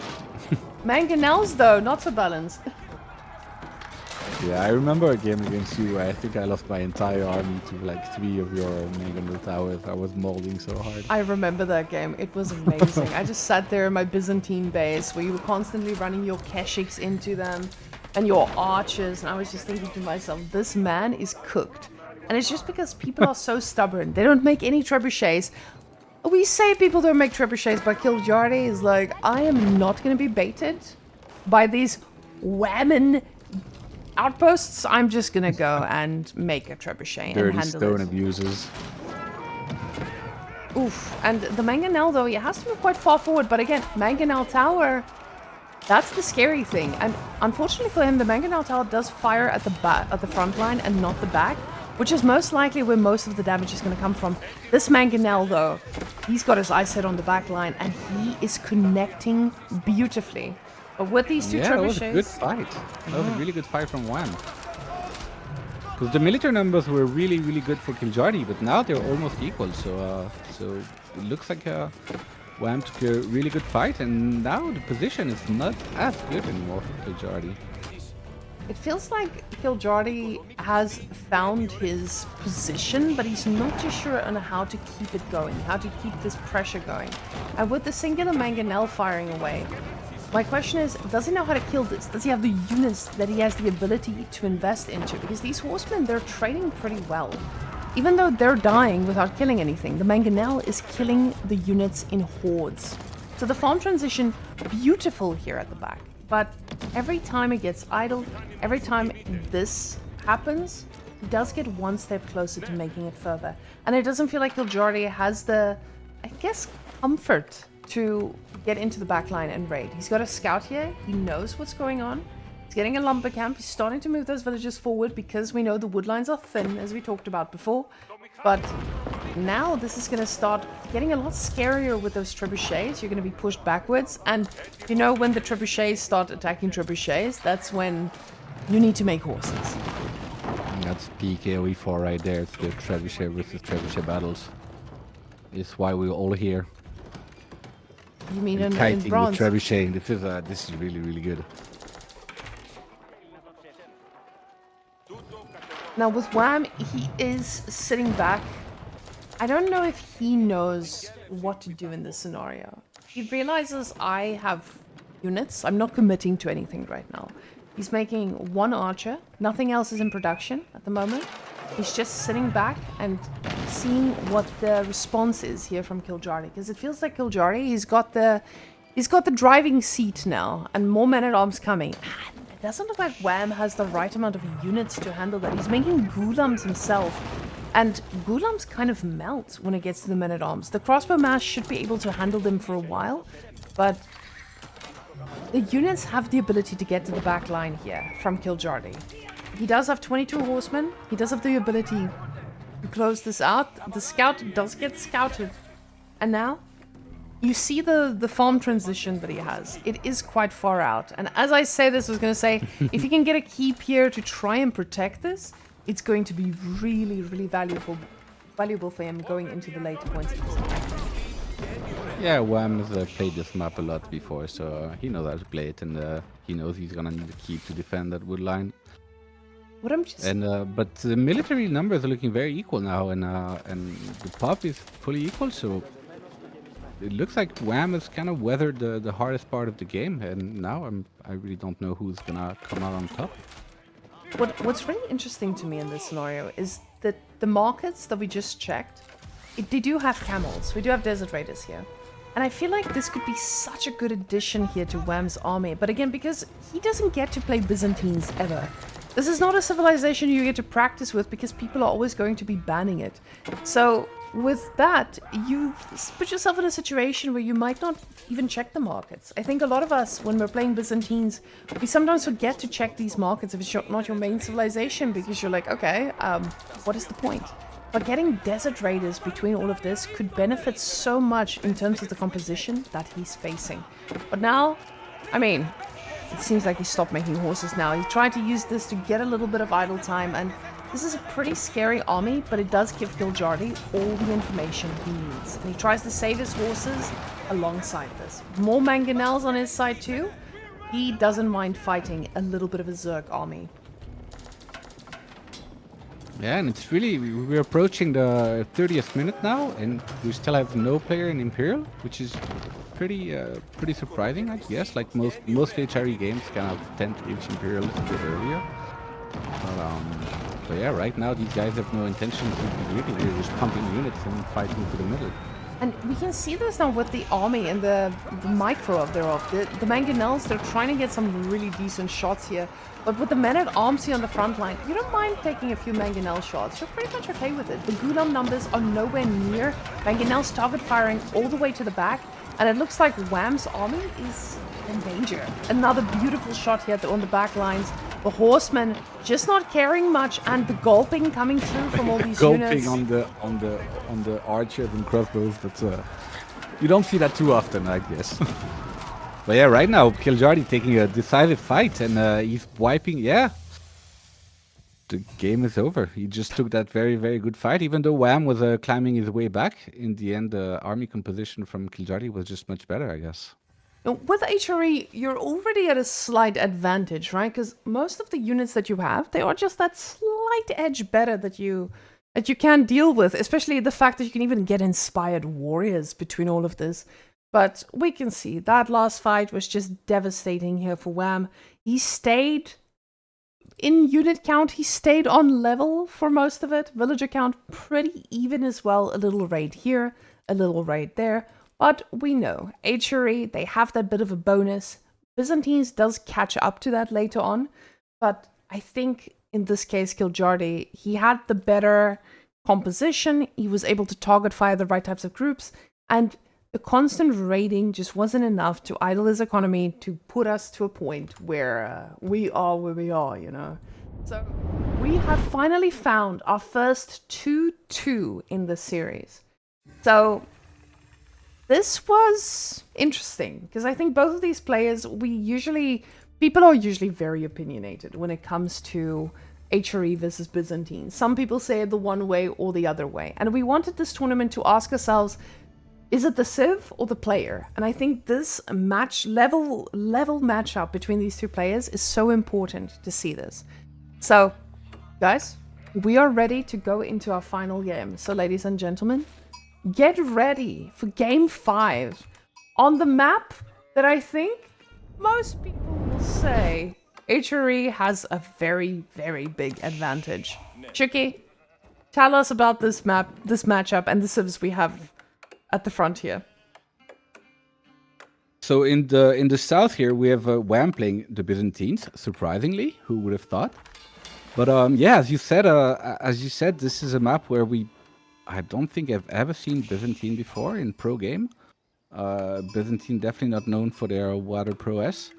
Mangonels though, not so balanced. Yeah, I remember a game against you where I think I lost my entire army to like 3 of your mangonel towers. I was molding so hard. I remember that game. It was amazing. I just sat there in my Byzantine base where you were constantly running your Keshiks into them and your archers, and I was just thinking to myself, this man is cooked. And it's just because people are so stubborn. They don't make any trebuchets. We say people don't make trebuchets, but Kiljardi is like, I am not going to be baited by these whammon outposts. I'm just going to go and make a trebuchet and handle stone it. abusers. Oof. And the Mangonel, though, he has to move quite far forward. But again, Mangonel Tower, that's the scary thing. And unfortunately for him, the Mangonel Tower does fire at the front line and not the back, which is most likely where most of the damage is going to come from. This Mangonel, though, he's got his eyes set on the back line, and he is connecting beautifully. But with these two trebuchets... that was a good fight. That was a really good fight from Wam. Because the military numbers were really, really good for Kiljardi, but now they're almost equal. So it looks like Wam took a really good fight, and now the position is not as good anymore for Kiljardi. It feels like Kiljardi has found his position, but he's not too sure on how to keep it going, how to keep this pressure going. And with the singular Mangonel firing away, my question is, does he know how to kill this? Does he have the units that he has the ability to invest into? Because these horsemen, they're training pretty well. Even though they're dying without killing anything, the Mangonel is killing the units in hordes. So the farm transition, beautiful here at the back. But every time it gets idled, every time this happens, he does get one step closer to making it further. And it doesn't feel like Kiljardi has the, I guess, comfort to get into the backline and raid. He's got a scout here. He knows what's going on. He's getting a lumber camp. He's starting to move those villages forward because we know the wood lines are thin, as we talked about before. But now this is going to start getting a lot scarier with those trebuchets. You're going to be pushed backwards. And you know, when the trebuchets start attacking trebuchets, that's when you need to make horses. That's peak AoE4 right there. It's the trebuchet versus trebuchet battles. It's why we're all here. You mean in kiting bronze? with trebuchet. This is really, really good. Now with Wam, he is sitting back. I don't know if he knows what to do in this scenario. He realizes I have units. I'm not committing to anything right now. He's making one archer. Nothing else is in production at the moment. He's just sitting back and seeing what the response is here from Kiljardi. Because it feels like Kiljardi, he's got the driving seat now, and more men-at-arms coming. It doesn't look like Wam has the right amount of units to handle that. He's making Ghulams himself. And Ghulams kind of melt when it gets to the men-at-arms. The crossbow mass should be able to handle them for a while, but the units have the ability to get to the back line here from Kiljardi. He does have 22 horsemen. He does have the ability to close this out. The scout does get scouted. And now, you see the farm transition that he has. It is quite far out. And as I say this, I was going to say, if he can get a keep here to try and protect this, it's going to be really, really valuable for him going into the later points of this game. Yeah, Wam has played this map a lot before, so he knows how to play it, and he knows he's gonna need a keep to defend that wood line. What I'm just... But the military numbers are looking very equal now, and the pop is fully equal, so it looks like Wam has kind of weathered the hardest part of the game, and now I really don't know who's gonna come out on top. What's really interesting to me in this scenario is that the markets that we just checked, they do have camels. We do have desert raiders here. And I feel like this could be such a good addition here to Wam's army. But again, because he doesn't get to play Byzantines ever. This is not a civilization you get to practice with because people are always going to be banning it. So with that, you put yourself in a situation where you might not even check the markets. I think a lot of us, when we're playing Byzantines, we sometimes forget to check these markets if it's not your main civilization because you're like, okay, what is the point? But getting desert raiders between all of this could benefit so much in terms of the composition that he's facing. But now, I mean, it seems like he stopped making horses now. He tried to use this to get a little bit of idle time, and this is a pretty scary army, but it does give Kiljardi all the information he needs. And he tries to save his horses alongside this. More mangonels on his side too. He doesn't mind fighting a little bit of a Zerg army. Yeah, and it's really, we're approaching the 30th minute now, and we still have no player in Imperial, which is pretty surprising, I guess. Like most HRE games kind of tend to reach Imperial a little bit earlier. But yeah, right now these guys have no intention to be really, they're just pumping units and fighting to the middle. And we can see this now with the army and the micro of thereof. The mangonels, they're trying to get some really decent shots here. But with the men-at-arms here on the front line, you don't mind taking a few mangonel shots. You're pretty much okay with it. The Ghulam numbers are nowhere near. Mangonels target firing all the way to the back. And it looks like Wam's army is in danger. Another beautiful shot here on the back lines. The horsemen just not caring much, and the gulping coming through from all these units. Gulping on the archers and crossbows. That's you don't see that too often, I guess. But yeah, right now Kiljardi taking a decisive fight, and he's wiping. Yeah, the game is over. He just took that very, very good fight. Even though Wam was climbing his way back, in the end, the army composition from Kiljardi was just much better, I guess. Now, with HRE, you're already at a slight advantage, right? Because most of the units that you have, they are just that slight edge better that you can deal with, especially the fact that you can even get inspired warriors between all of this. But we can see that last fight was just devastating here for Wam. He stayed in unit count, he stayed on level for most of it. Villager count pretty even as well. A little raid here, a little raid there. But we know, HRE, they have that bit of a bonus. Byzantines does catch up to that later on, but I think in this case, Kiljardi, he had the better composition, he was able to target fire the right types of groups, and the constant raiding just wasn't enough to idle his economy to put us to a point where we are where we are, you know. So we have finally found our first 2-2 in the series. So this was interesting because I think both of these players, people are usually very opinionated when it comes to HRE versus Byzantine. Some people say it the one way or the other way. And we wanted this tournament to ask ourselves, is it the Civ or the player? And I think this level matchup between these two players is so important to see this. So, guys, we are ready to go into our final game. So, ladies and gentlemen, get ready for game 5 on the map that I think most people will say HRE has a very, very big advantage. Chicky, tell us about this map, this matchup, and the civs we have at the front here. So in the south here, we have Wam playing the Byzantines. Surprisingly, who would have thought? But yeah, as you said, this is a map where I don't think I've ever seen Byzantine before in pro game. Byzantine definitely not known for their water prowess.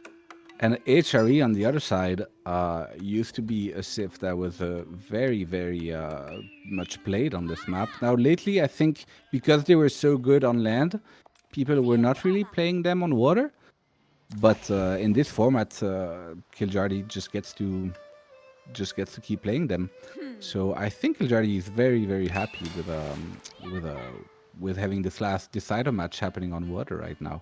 And HRE on the other side used to be a civ that was very, very much played on this map. Now lately, I think because they were so good on land, people were not really playing them on water. But in this format, Kiljardi just gets to keep playing them. So I think Kiljardi is very, very happy with having this last decider match happening on water right now.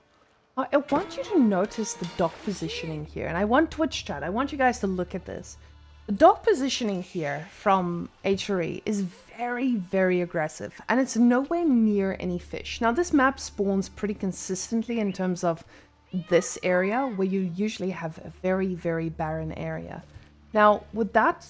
I want you to notice the dock positioning here, and I want Twitch chat, I want you guys to look at this. The dock positioning here from HRE is very, very aggressive, and it's nowhere near any fish. Now, this map spawns pretty consistently in terms of this area, where you usually have a very, very barren area. Now, with that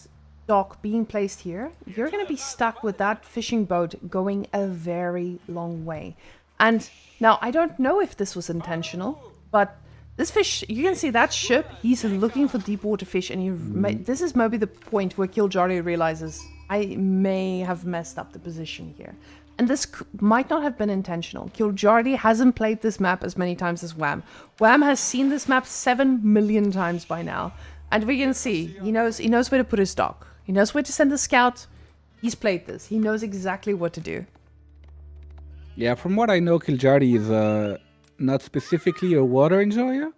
dock being placed here, you're going to be stuck with that fishing boat going a very long way. And now, I don't know if this was intentional, but this fish, you can see that ship, he's looking for deep water fish, and this is maybe the point where Kiljardi realizes, I may have messed up the position here. And this might not have been intentional. Kiljardi hasn't played this map as many times as Wam. Wam has seen this map 7 million times by now. And we can see, he knows where to put his dock. He knows where to send the scout. He's played this. He knows exactly what to do. Yeah, from what I know, Kiljardi is not specifically a water enjoyer.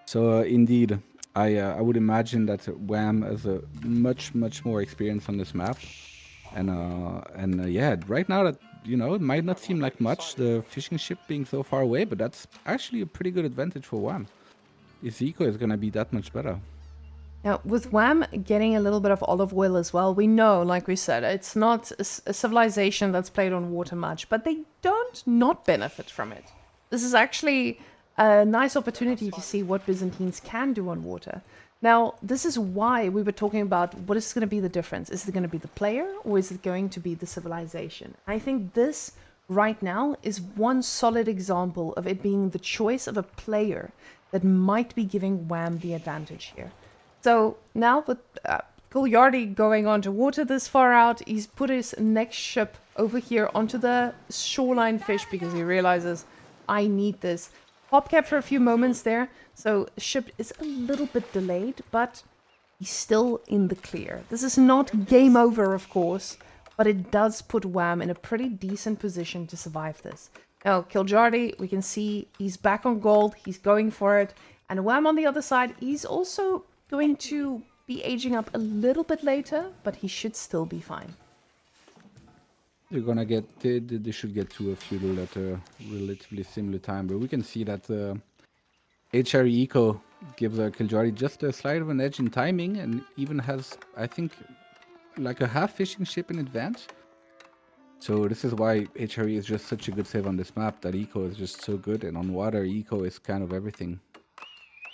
So indeed, I would imagine that Wam has a much more experience on this map. And yeah, right now that it might not seem like much, the fishing ship being so far away, but that's actually a pretty good advantage for Wam. His eco is gonna be that much better. Now, with Wam getting a little bit of olive oil as well, we know, like we said, it's not a civilization that's played on water much, but they don't not benefit from it. This is actually a nice opportunity to see what Byzantines can do on water. Now, this is why we were talking about what is going to be the difference. Is it going to be the player or is it going to be the civilization? I think this right now is one solid example of it being the choice of a player that might be giving Wam the advantage here. So now with Kiljardi going onto water this far out, he's put his next ship over here onto the shoreline fish because he realizes, I need this. Pop kept for a few moments there, so ship is a little bit delayed, but he's still in the clear. This is not game over, of course, but it does put Wam in a pretty decent position to survive this. Now, Kiljardi, we can see he's back on gold, he's going for it, and Wam on the other side, he's also going to be aging up a little bit later, but he should still be fine. They're gonna get, they should get to a feudal at a relatively similar time, but we can see that HRE Eco gives Kiljardi just a slight of an edge in timing, and even has, I think, like a half fishing ship in advance. So this is why HRE is just such a good save on this map, that Eco is just so good, and on water, Eco is kind of everything.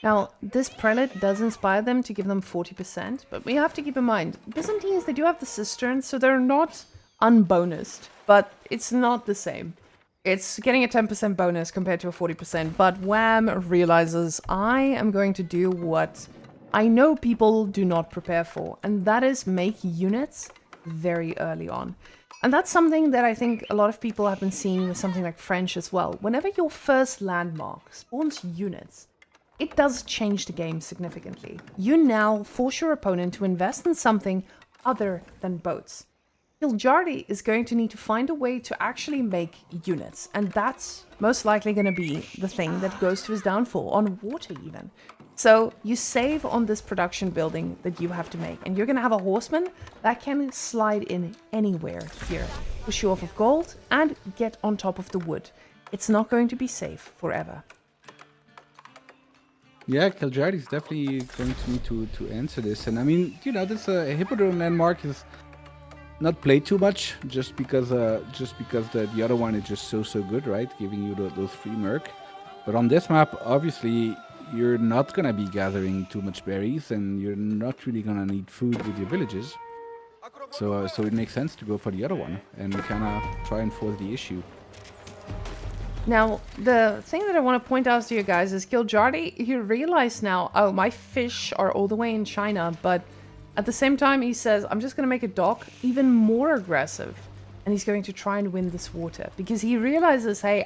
Now, this prelate does inspire them to give them 40%, but we have to keep in mind, Byzantines, they do have the cisterns, so they're not unbonused, but it's not the same. It's getting a 10% bonus compared to a 40%, but Wam realizes I am going to do what I know people do not prepare for, and that is make units very early on. And that's something that I think a lot of people have been seeing with something like French as well. Whenever your first landmark spawns units, it does change the game significantly. You now force your opponent to invest in something other than boats. Kiljardi is going to need to find a way to actually make units, and that's most likely going to be the thing that goes to his downfall, on water even. So you save on this production building that you have to make, and you're going to have a horseman that can slide in anywhere here, push you off of gold, and get on top of the wood. It's not going to be safe forever. Yeah, Kiljardi is definitely going to need to answer this. And I mean, you know, this Hippodrome landmark is not played too much just because the other one is just so good, right? Giving you those free merc. But on this map, obviously, you're not gonna be gathering too much berries, and you're not really gonna need food with your villages. So it makes sense to go for the other one and kind of try and force the issue. Now, the thing that I want to point out to you guys is Kiljardi, he realized now, oh, my fish are all the way in China, but at the same time he says, I'm just going to make a dock even more aggressive. And he's going to try and win this water. Because he realizes, hey,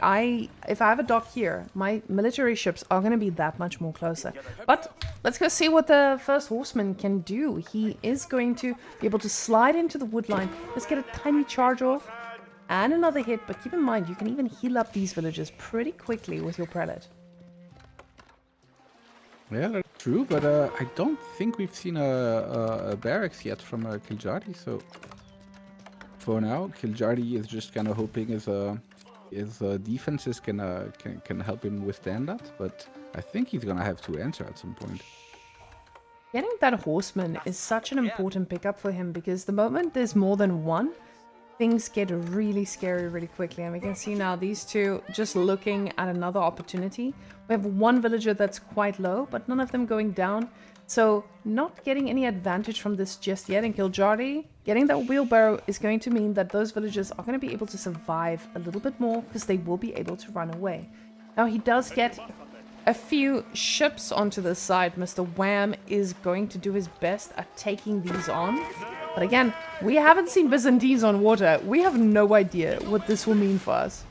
if I have a dock here, my military ships are going to be that much more closer. But let's go see what the first horseman can do. He is going to be able to slide into the wood line. Let's get a tiny charge off. And another hit, but keep in mind, you can even heal up these villages pretty quickly with your prelate. Yeah, that's true, but I don't think we've seen a barracks yet from Kiljardi, so for now, Kiljardi is just kind of hoping his defenses can help him withstand that, but I think he's gonna have to answer at some point. Getting that horseman is such an important pickup for him, because the moment there's more than one, things get really scary really quickly. And we can see now these two just looking at another opportunity. We have one villager that's quite low, but none of them going down. So not getting any advantage from this just yet. And Kiljardi getting that wheelbarrow is going to mean that those villagers are going to be able to survive a little bit more, because they will be able to run away. Now he does get a few ships onto this side. Mr. Wam is going to do his best at taking these on. But again, we haven't seen Byzantines on water. We have no idea what this will mean for us.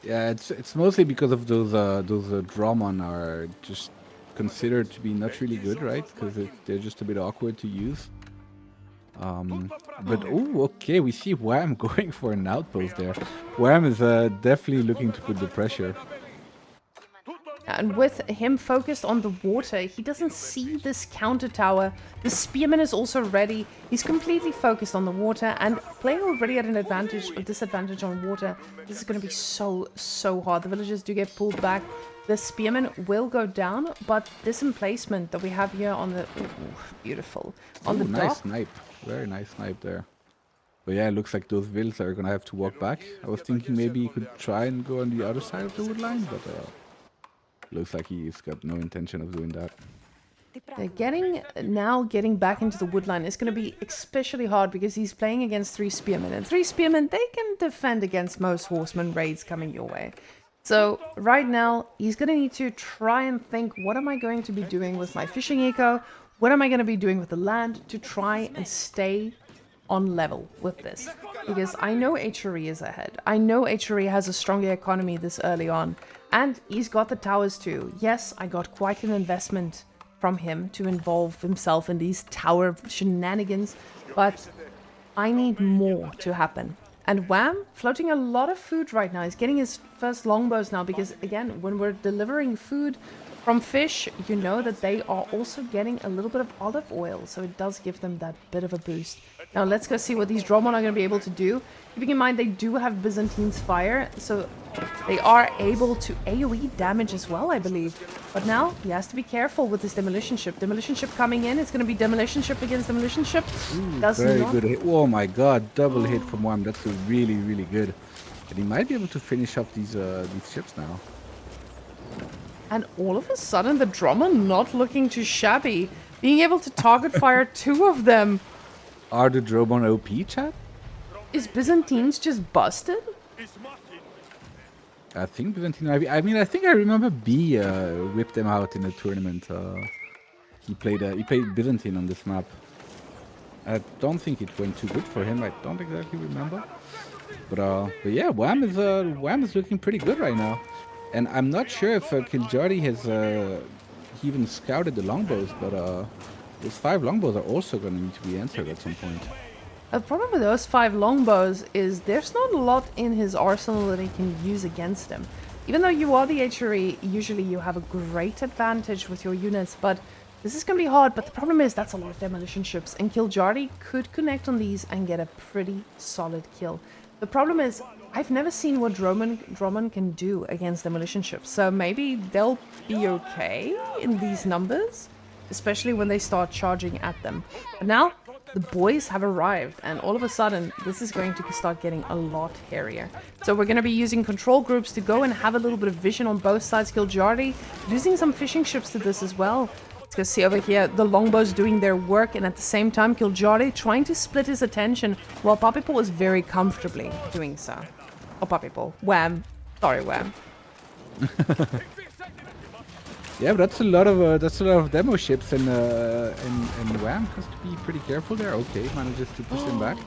Yeah, it's mostly because of those Dramon are just considered to be not really good, right? Because they're just a bit awkward to use. But oh, okay, we see Wam going for an outpost there. Wam is definitely looking to put the pressure. And with him focused on the water, he doesn't see this counter tower. The spearman is also ready. He's completely focused on the water, and playing already at an advantage or disadvantage on water. This is going to be so hard. The villagers do get pulled back. The spearman will go down, but this emplacement that we have here on the beautiful on the nice dock. snipe, very nice snipe there. But yeah, it looks like those vills are gonna have to walk back. I was thinking maybe he could try and go on the other side of the wood line, but looks like he's got no intention of doing that. Getting back into the woodline is going to be especially hard, because he's playing against 3 spearmen. And 3 spearmen, they can defend against most horseman raids coming your way. So right now, he's going to need to try and think, what am I going to be doing with my fishing eco? What am I going to be doing with the land to try and stay on level with this? Because I know HRE is ahead. I know HRE has a stronger economy this early on. And he's got the towers too. Yes, I got quite an investment from him to involve himself in these tower shenanigans, but I need more to happen. And Wam, floating a lot of food right now. He's getting his first longbows now, because again, when we're delivering food from fish, you know that they are also getting a little bit of olive oil, so it does give them that bit of a boost. Now let's go see what these Dromon are going to be able to do. Keeping in mind they do have Byzantines fire, so they are able to AoE damage as well, I believe. But now he has to be careful with this demolition ship. Demolition ship coming in. It's going to be demolition ship against demolition ship. Very good hit. Oh my god, double hit from Wam. That's really good. And he might be able to finish off these ships now. And all of a sudden, the drummer not looking too shabby. Being able to target fire 2 of them. Are the Dromon OP, chat? Is Byzantines just busted? I think Byzantine. I mean, I think I remember B whipped them out in a tournament. He played Byzantine on this map. I don't think it went too good for him. I don't exactly remember. But yeah, Wam is looking pretty good right now. And I'm not sure if Kiljardi has he even scouted the longbows, but those 5 longbows are also going to need to be answered at some point. The problem with those 5 longbows is there's not a lot in his arsenal that he can use against him. Even though you are the HRE, usually you have a great advantage with your units, but this is going to be hard. But the problem is that's a lot of demolition ships, and Kiljardi could connect on these and get a pretty solid kill. The problem is I've never seen what Drummond can do against demolition ships, so maybe they'll be okay in these numbers, especially when they start charging at them. But now the boys have arrived, and all of a sudden this is going to start getting a lot hairier. So we're going to be using control groups to go and have a little bit of vision on both sides. Kiljardi using some fishing ships to this as well. Let's go see over here, the longbows doing their work, and at the same time Kiljardi trying to split his attention while Papipo is very comfortably doing so. Oh, Papipo. Wham. Sorry, Wham. Yeah, but that's a lot of demo ships, and Wham has to be pretty careful there. Okay, manages to push them back.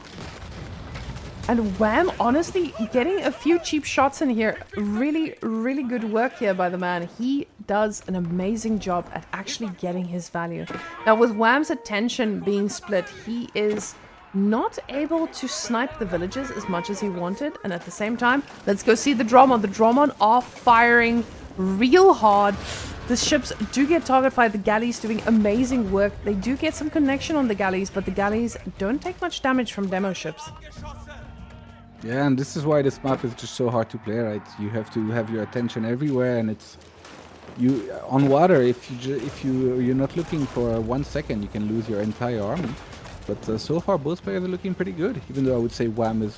And Wham, honestly, getting a few cheap shots in here. Really, really good work here by the man. He does an amazing job at actually getting his value. Now, with Wham's attention being split, he is not able to snipe the villages as much as he wanted. And at the same time, let's go see the Drummond. The Drummond are firing real hard. The ships do get target fired. The galleys doing amazing work. They do get some connection on the galleys, but the galleys don't take much damage from demo ships. Yeah, and this is why this map is just so hard to play, right? You have to have your attention everywhere, and it's on water. If you're not looking for 1 second, you can lose your entire army. But so far, both players are looking pretty good. Even though I would say Wam is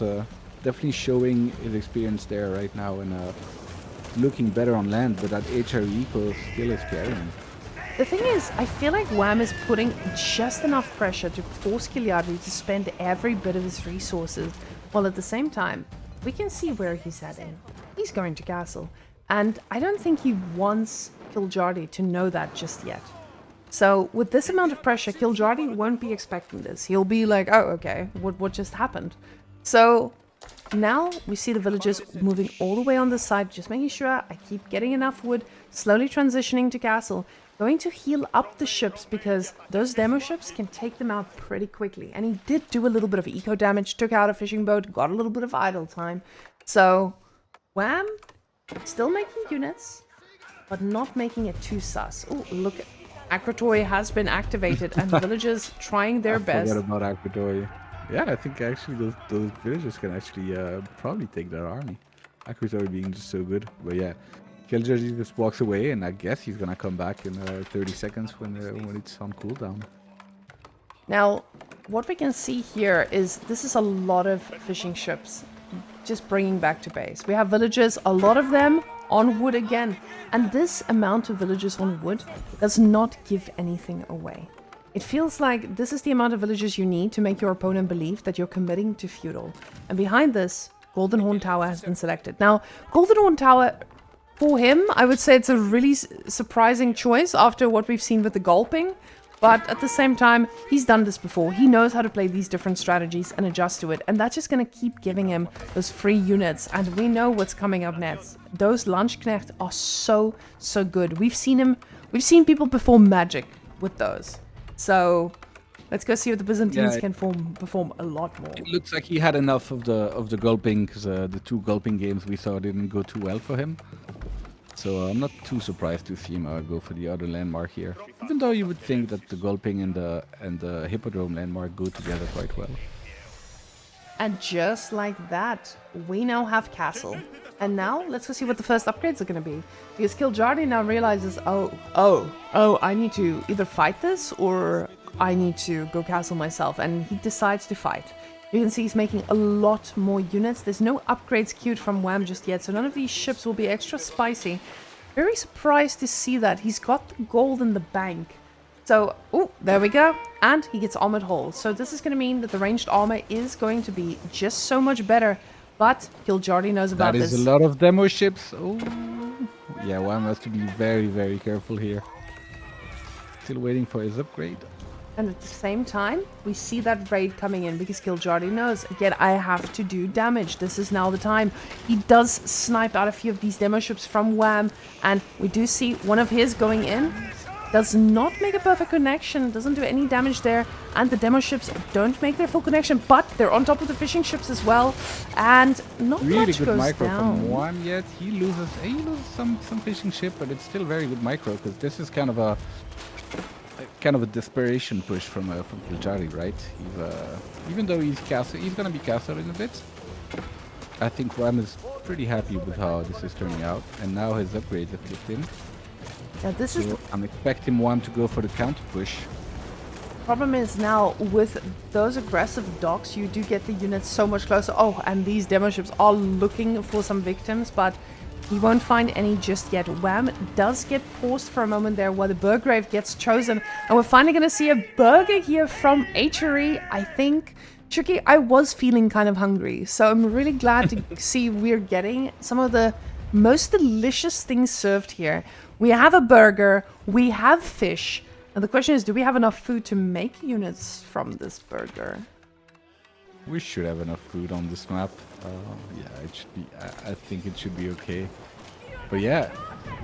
definitely showing his experience there right now and looking better on land. But that HRE still is carrying. The thing is, I feel like Wam is putting just enough pressure to force Kiljardi to spend every bit of his resources. While at the same time, we can see where he's heading. He's going to castle. And I don't think he wants Kiljardi to know that just yet. So with this amount of pressure, Kiljardi won't be expecting this. He'll be like, oh, okay, what just happened? So now we see the villagers moving all the way on this side, just making sure I keep getting enough wood, slowly transitioning to castle. Going to heal up the ships because those demo ships can take them out pretty quickly. And he did do a little bit of eco damage, took out a fishing boat, got a little bit of idle time. So Wam still making units, but not making it too sus. Oh, look, Akratoy has been activated and villagers trying their best. Forget about Akratoy. Yeah, I think actually those villagers can actually probably take their army. Akratoy being just so good. But yeah. Kiljardi just walks away, and I guess he's gonna come back in 30 seconds when it's on cooldown. Now, what we can see here is this is a lot of fishing ships just bringing back to base. We have villagers, a lot of them on wood again, and this amount of villagers on wood does not give anything away. It feels like this is the amount of villagers you need to make your opponent believe that you're committing to feudal. And behind this, Golden Horn Tower has been selected. Now, Golden Horn Tower, for him, I would say it's a really surprising choice after what we've seen with the gulping. But at the same time, he's done this before. He knows how to play these different strategies and adjust to it. And that's just going to keep giving him those free units. And we know what's coming up next. Those Landsknecht are so good. We've seen people perform magic with those. So let's go see if the Byzantines can perform a lot more. It looks like he had enough of the gulping, because the 2 gulping games we saw didn't go too well for him. So I'm not too surprised to see him go for the other landmark here. Even though you would think that the gulping and the hippodrome landmark go together quite well. And just like that, we now have castle. And now let's go see what the first upgrades are going to be. Because Kiljardi now realizes, oh, I need to either fight this or I need to go castle myself. And he decides to fight. You can see he's making a lot more units. There's no upgrades queued from Wam just yet, so none of these ships will be extra spicy. Very surprised to see that. He's got the gold in the bank. So, oh, there we go. And he gets armored hull. So this is going to mean that the ranged armor is going to be just so much better But Kiljardi knows about That is this. a lot of demo ships. Oh, yeah, one has to be very, very careful here. Still waiting for his upgrade. And at the same time, we see that raid coming in because Kiljardi knows, again, I have to do damage. This is now the time. He does snipe out a few of these demo ships from Wam, and we do see one of his going in. Does not make a perfect connection, doesn't do any damage there, and the demo ships don't make their full connection, but they're on top of the fishing ships as well, and not Really much good goes micro down. from Wam yet. He loses some fishing ship, but it's still very good micro because this is kind of a desperation push from Kiljardi, right? Even though he's gonna be castled in a bit. I think Wam is pretty happy with how this is turning out, and now his upgrades have kicked in. Yeah, this is So I'm expecting Wam to go for the counter push. problem is now with those aggressive docks, you do get the units so much closer. Oh, and these demo ships are looking for some victims, but he won't find any just yet. Wam does get paused for a moment there while the Burgrave gets chosen. And we're finally going to see a burger here from HRE, I think. Tricky, I was feeling kind of hungry, so I'm really glad to see we're getting some of the most delicious things served here. We have a burger, we have fish, and the question is, do we have enough food to make units from this burger? We should have enough food on this map. Yeah, it should be. I think it should be okay. But yeah,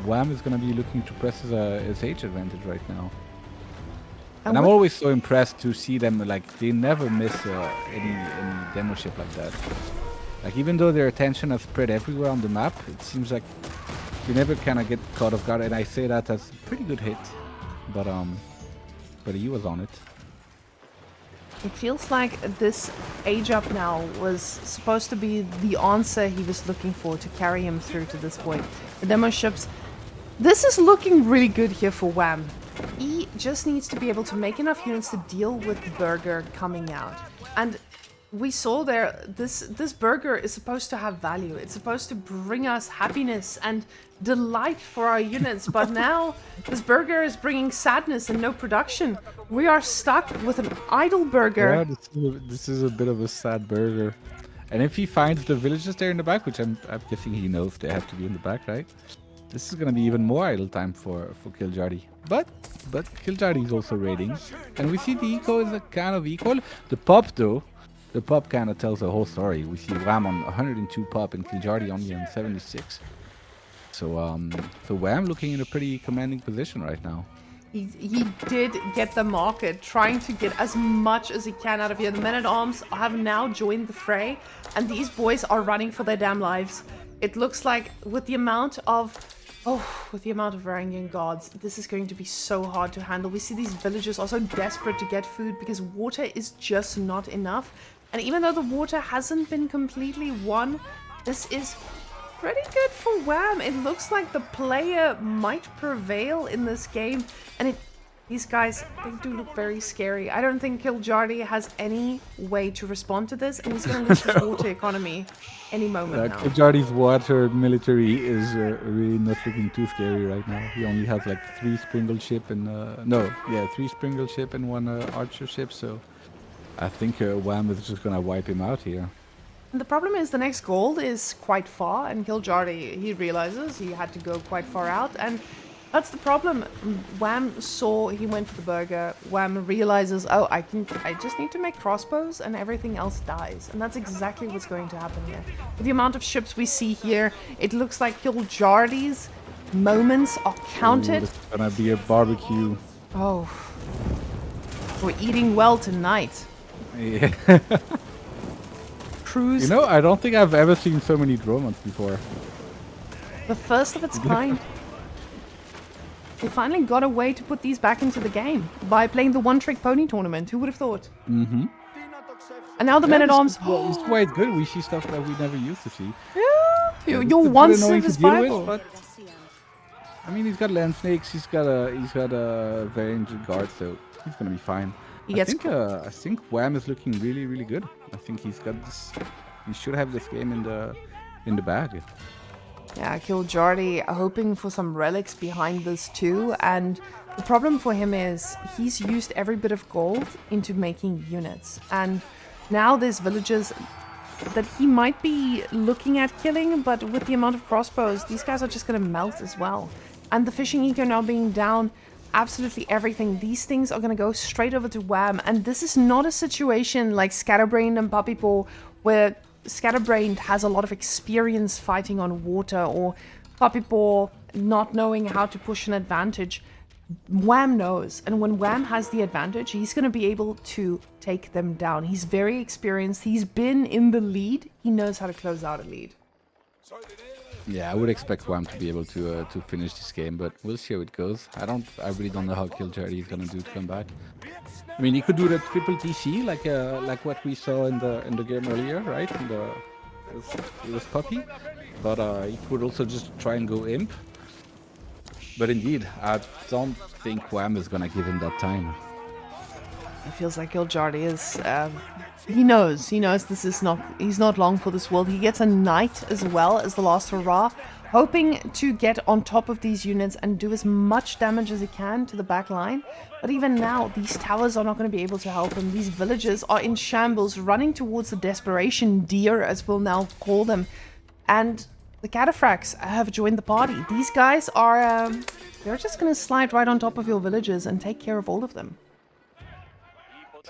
Wam is gonna be looking to press his age advantage right now. And I'm always so impressed to see them, like, they never miss any demo ship like that. Like, even though their attention is spread everywhere on the map, it seems like they never kind of get caught off guard. And I say that as a pretty good hit, but he was on it. It feels like this age up now was supposed to be the answer he was looking for to carry him through to this point. The demo ships. This is looking really good here for Wam. He just needs to be able to make enough units to deal with the burger coming out. And we saw there, this burger is supposed to have value. It's supposed to bring us happiness and delight for our units. But now this burger is bringing sadness and no production. We are stuck with an idle burger. Yeah, this is a bit of a sad burger. And if he finds the villages there in the back, which I'm guessing he knows they have to be in the back, right? This is gonna be even more idle time for Kiljardi. But Kiljardi is also raiding. And we see the eco is a kind of equal. The pop though, the pop kind of tells the whole story. We see Wam on 102 pop and Kiljardi only on 76. So Wam looking in a pretty commanding position right now. He did get the market, trying to get as much as he can out of here. The men-at-arms have now joined the fray, and these boys are running for their damn lives. It looks like with the amount of Varangian guards, this is going to be so hard to handle. We see these villagers are so desperate to get food because water is just not enough. And even though the water hasn't been completely won, this is pretty good for Wam. It looks like the player might prevail in this game. And these guys, they do look very scary. I don't think Kiljardi has any way to respond to this. And he's going to lose his water economy any moment now. Kiljardi's water military is really not looking too scary right now. He only has like 3 Springle ship and 3 Springle ship and 1 archer ship. So I think Wam is just gonna wipe him out here. And the problem is the next gold is quite far, and Kiljardi, he realizes he had to go quite far out, and that's the problem. Wam saw, he went for the burger. Wam realizes, oh, I just need to make crossbows and everything else dies. And that's exactly what's going to happen here. With the amount of ships we see here, it looks like Kiljardi's moments are counted. It's gonna be a barbecue. Oh, we're eating well tonight. Yeah. Cruise. You know, I don't think I've ever seen so many drones before. The first of its kind. We finally got a way to put these back into the game by playing the one-trick pony tournament. Who would have thought? Mm-hmm. And now the men-at-arms. It's quite good. We see stuff that we never used to see. Yeah, your one annoying civ is to deal with, viable. but I mean, he's got land snakes. He's got a very injured guard, so he's gonna be fine. I think Wam is looking really, really good. I think he's got this. He should have this game in the bag. Yeah, Kiljardi hoping for some relics behind this too, and the problem for him is he's used every bit of gold into making units, and now there's villagers that he might be looking at killing, but with the amount of crossbows, these guys are just going to melt as well. And the fishing eco now being down, absolutely everything. These things are going to go straight over to Wam. And this is not a situation like Scatterbrained and Puppy Paw, where Scatterbrained has a lot of experience fighting on water, or Puppy Paw not knowing how to push an advantage. Wam knows, and when Wam has the advantage, he's going to be able to take them down. He's very experienced. He's been in the lead. He knows how to close out a lead. Yeah, I would expect Wam to be able to finish this game, but we'll see how it goes. I really don't know how Kiljardi is gonna do to come back. I mean, he could do the triple TC like what we saw in the game earlier, right? It was Puppy, but he could also just try and go Imp. But indeed, I don't think Wam is gonna give him that time. It feels like Kiljardi is. He knows this is not. He's not long for this world. He gets a knight as well as the last hurrah, hoping to get on top of these units and do as much damage as he can to the back line. But even now, these towers are not going to be able to help him. These villagers are in shambles, running towards the desperation deer, as we'll now call them, and the cataphracts have joined the party. These guys are, they're just going to slide right on top of your villagers and take care of all of them.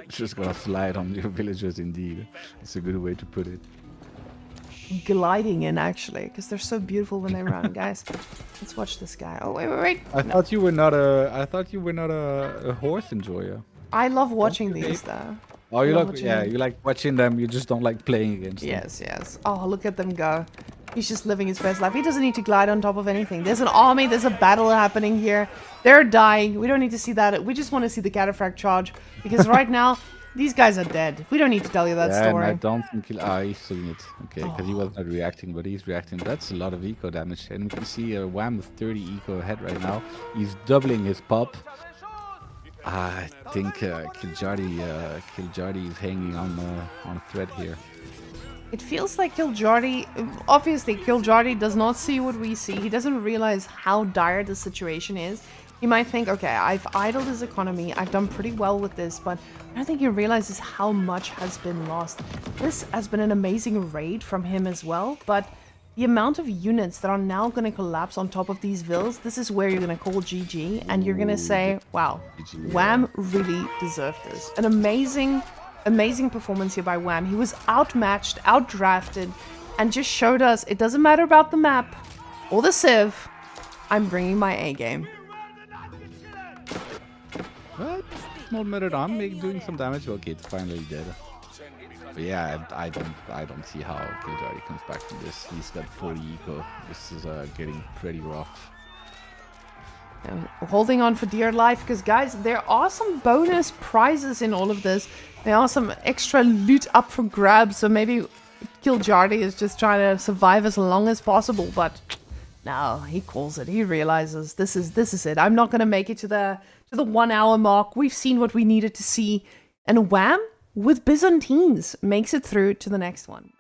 Just gonna slide on your villagers, indeed. It's a good way to put it. Gliding in, actually, because they're so beautiful when they run, guys. Let's watch this guy. Oh, wait. I thought you were not a horse enjoyer. I love watching these, though. Oh, you like watching them. You just don't like playing against them. Yes. Oh, look at them go. He's just living his best life. He doesn't need to glide on top of anything. There's an army. There's a battle happening here. They're dying. We don't need to see that. We just want to see the cataphract charge. Because right now, these guys are dead. We don't need to tell you that story. And I don't think he's seeing it. Okay, because he was not reacting, but he's reacting. That's a lot of eco damage. And we can see Wam with 30 eco ahead right now. He's doubling his pop. I think Kiljardi is hanging on a thread here. It feels like Kiljardi, obviously Kiljardi does not see what we see. He doesn't realize how dire the situation is. He might think, okay, I've idled his economy, I've done pretty well with this, but I don't think he realizes how much has been lost. This has been an amazing raid from him as well, but the amount of units that are now going to collapse on top of these vills, this is where you're going to call GG, and you're going to say, wow, Wam really deserved this. An amazing performance here by Wam. He was outmatched, outdrafted, and just showed us it doesn't matter about the map or the civ. I'm bringing my A game. What? Not matter. I'm doing some damage. Okay, it's finally dead. But yeah, I don't see how Kiljardi comes back from this. He's got 40 eco. This is getting pretty rough. Holding on for dear life, because guys, there are some bonus prizes in all of this. There are some extra loot up for grabs, so maybe Kiljardi is just trying to survive as long as possible, but no, he calls it. He realizes this is it. I'm not going to make it to the 1 hour mark. We've seen what we needed to see, and Wam with Byzantines makes it through to the next one.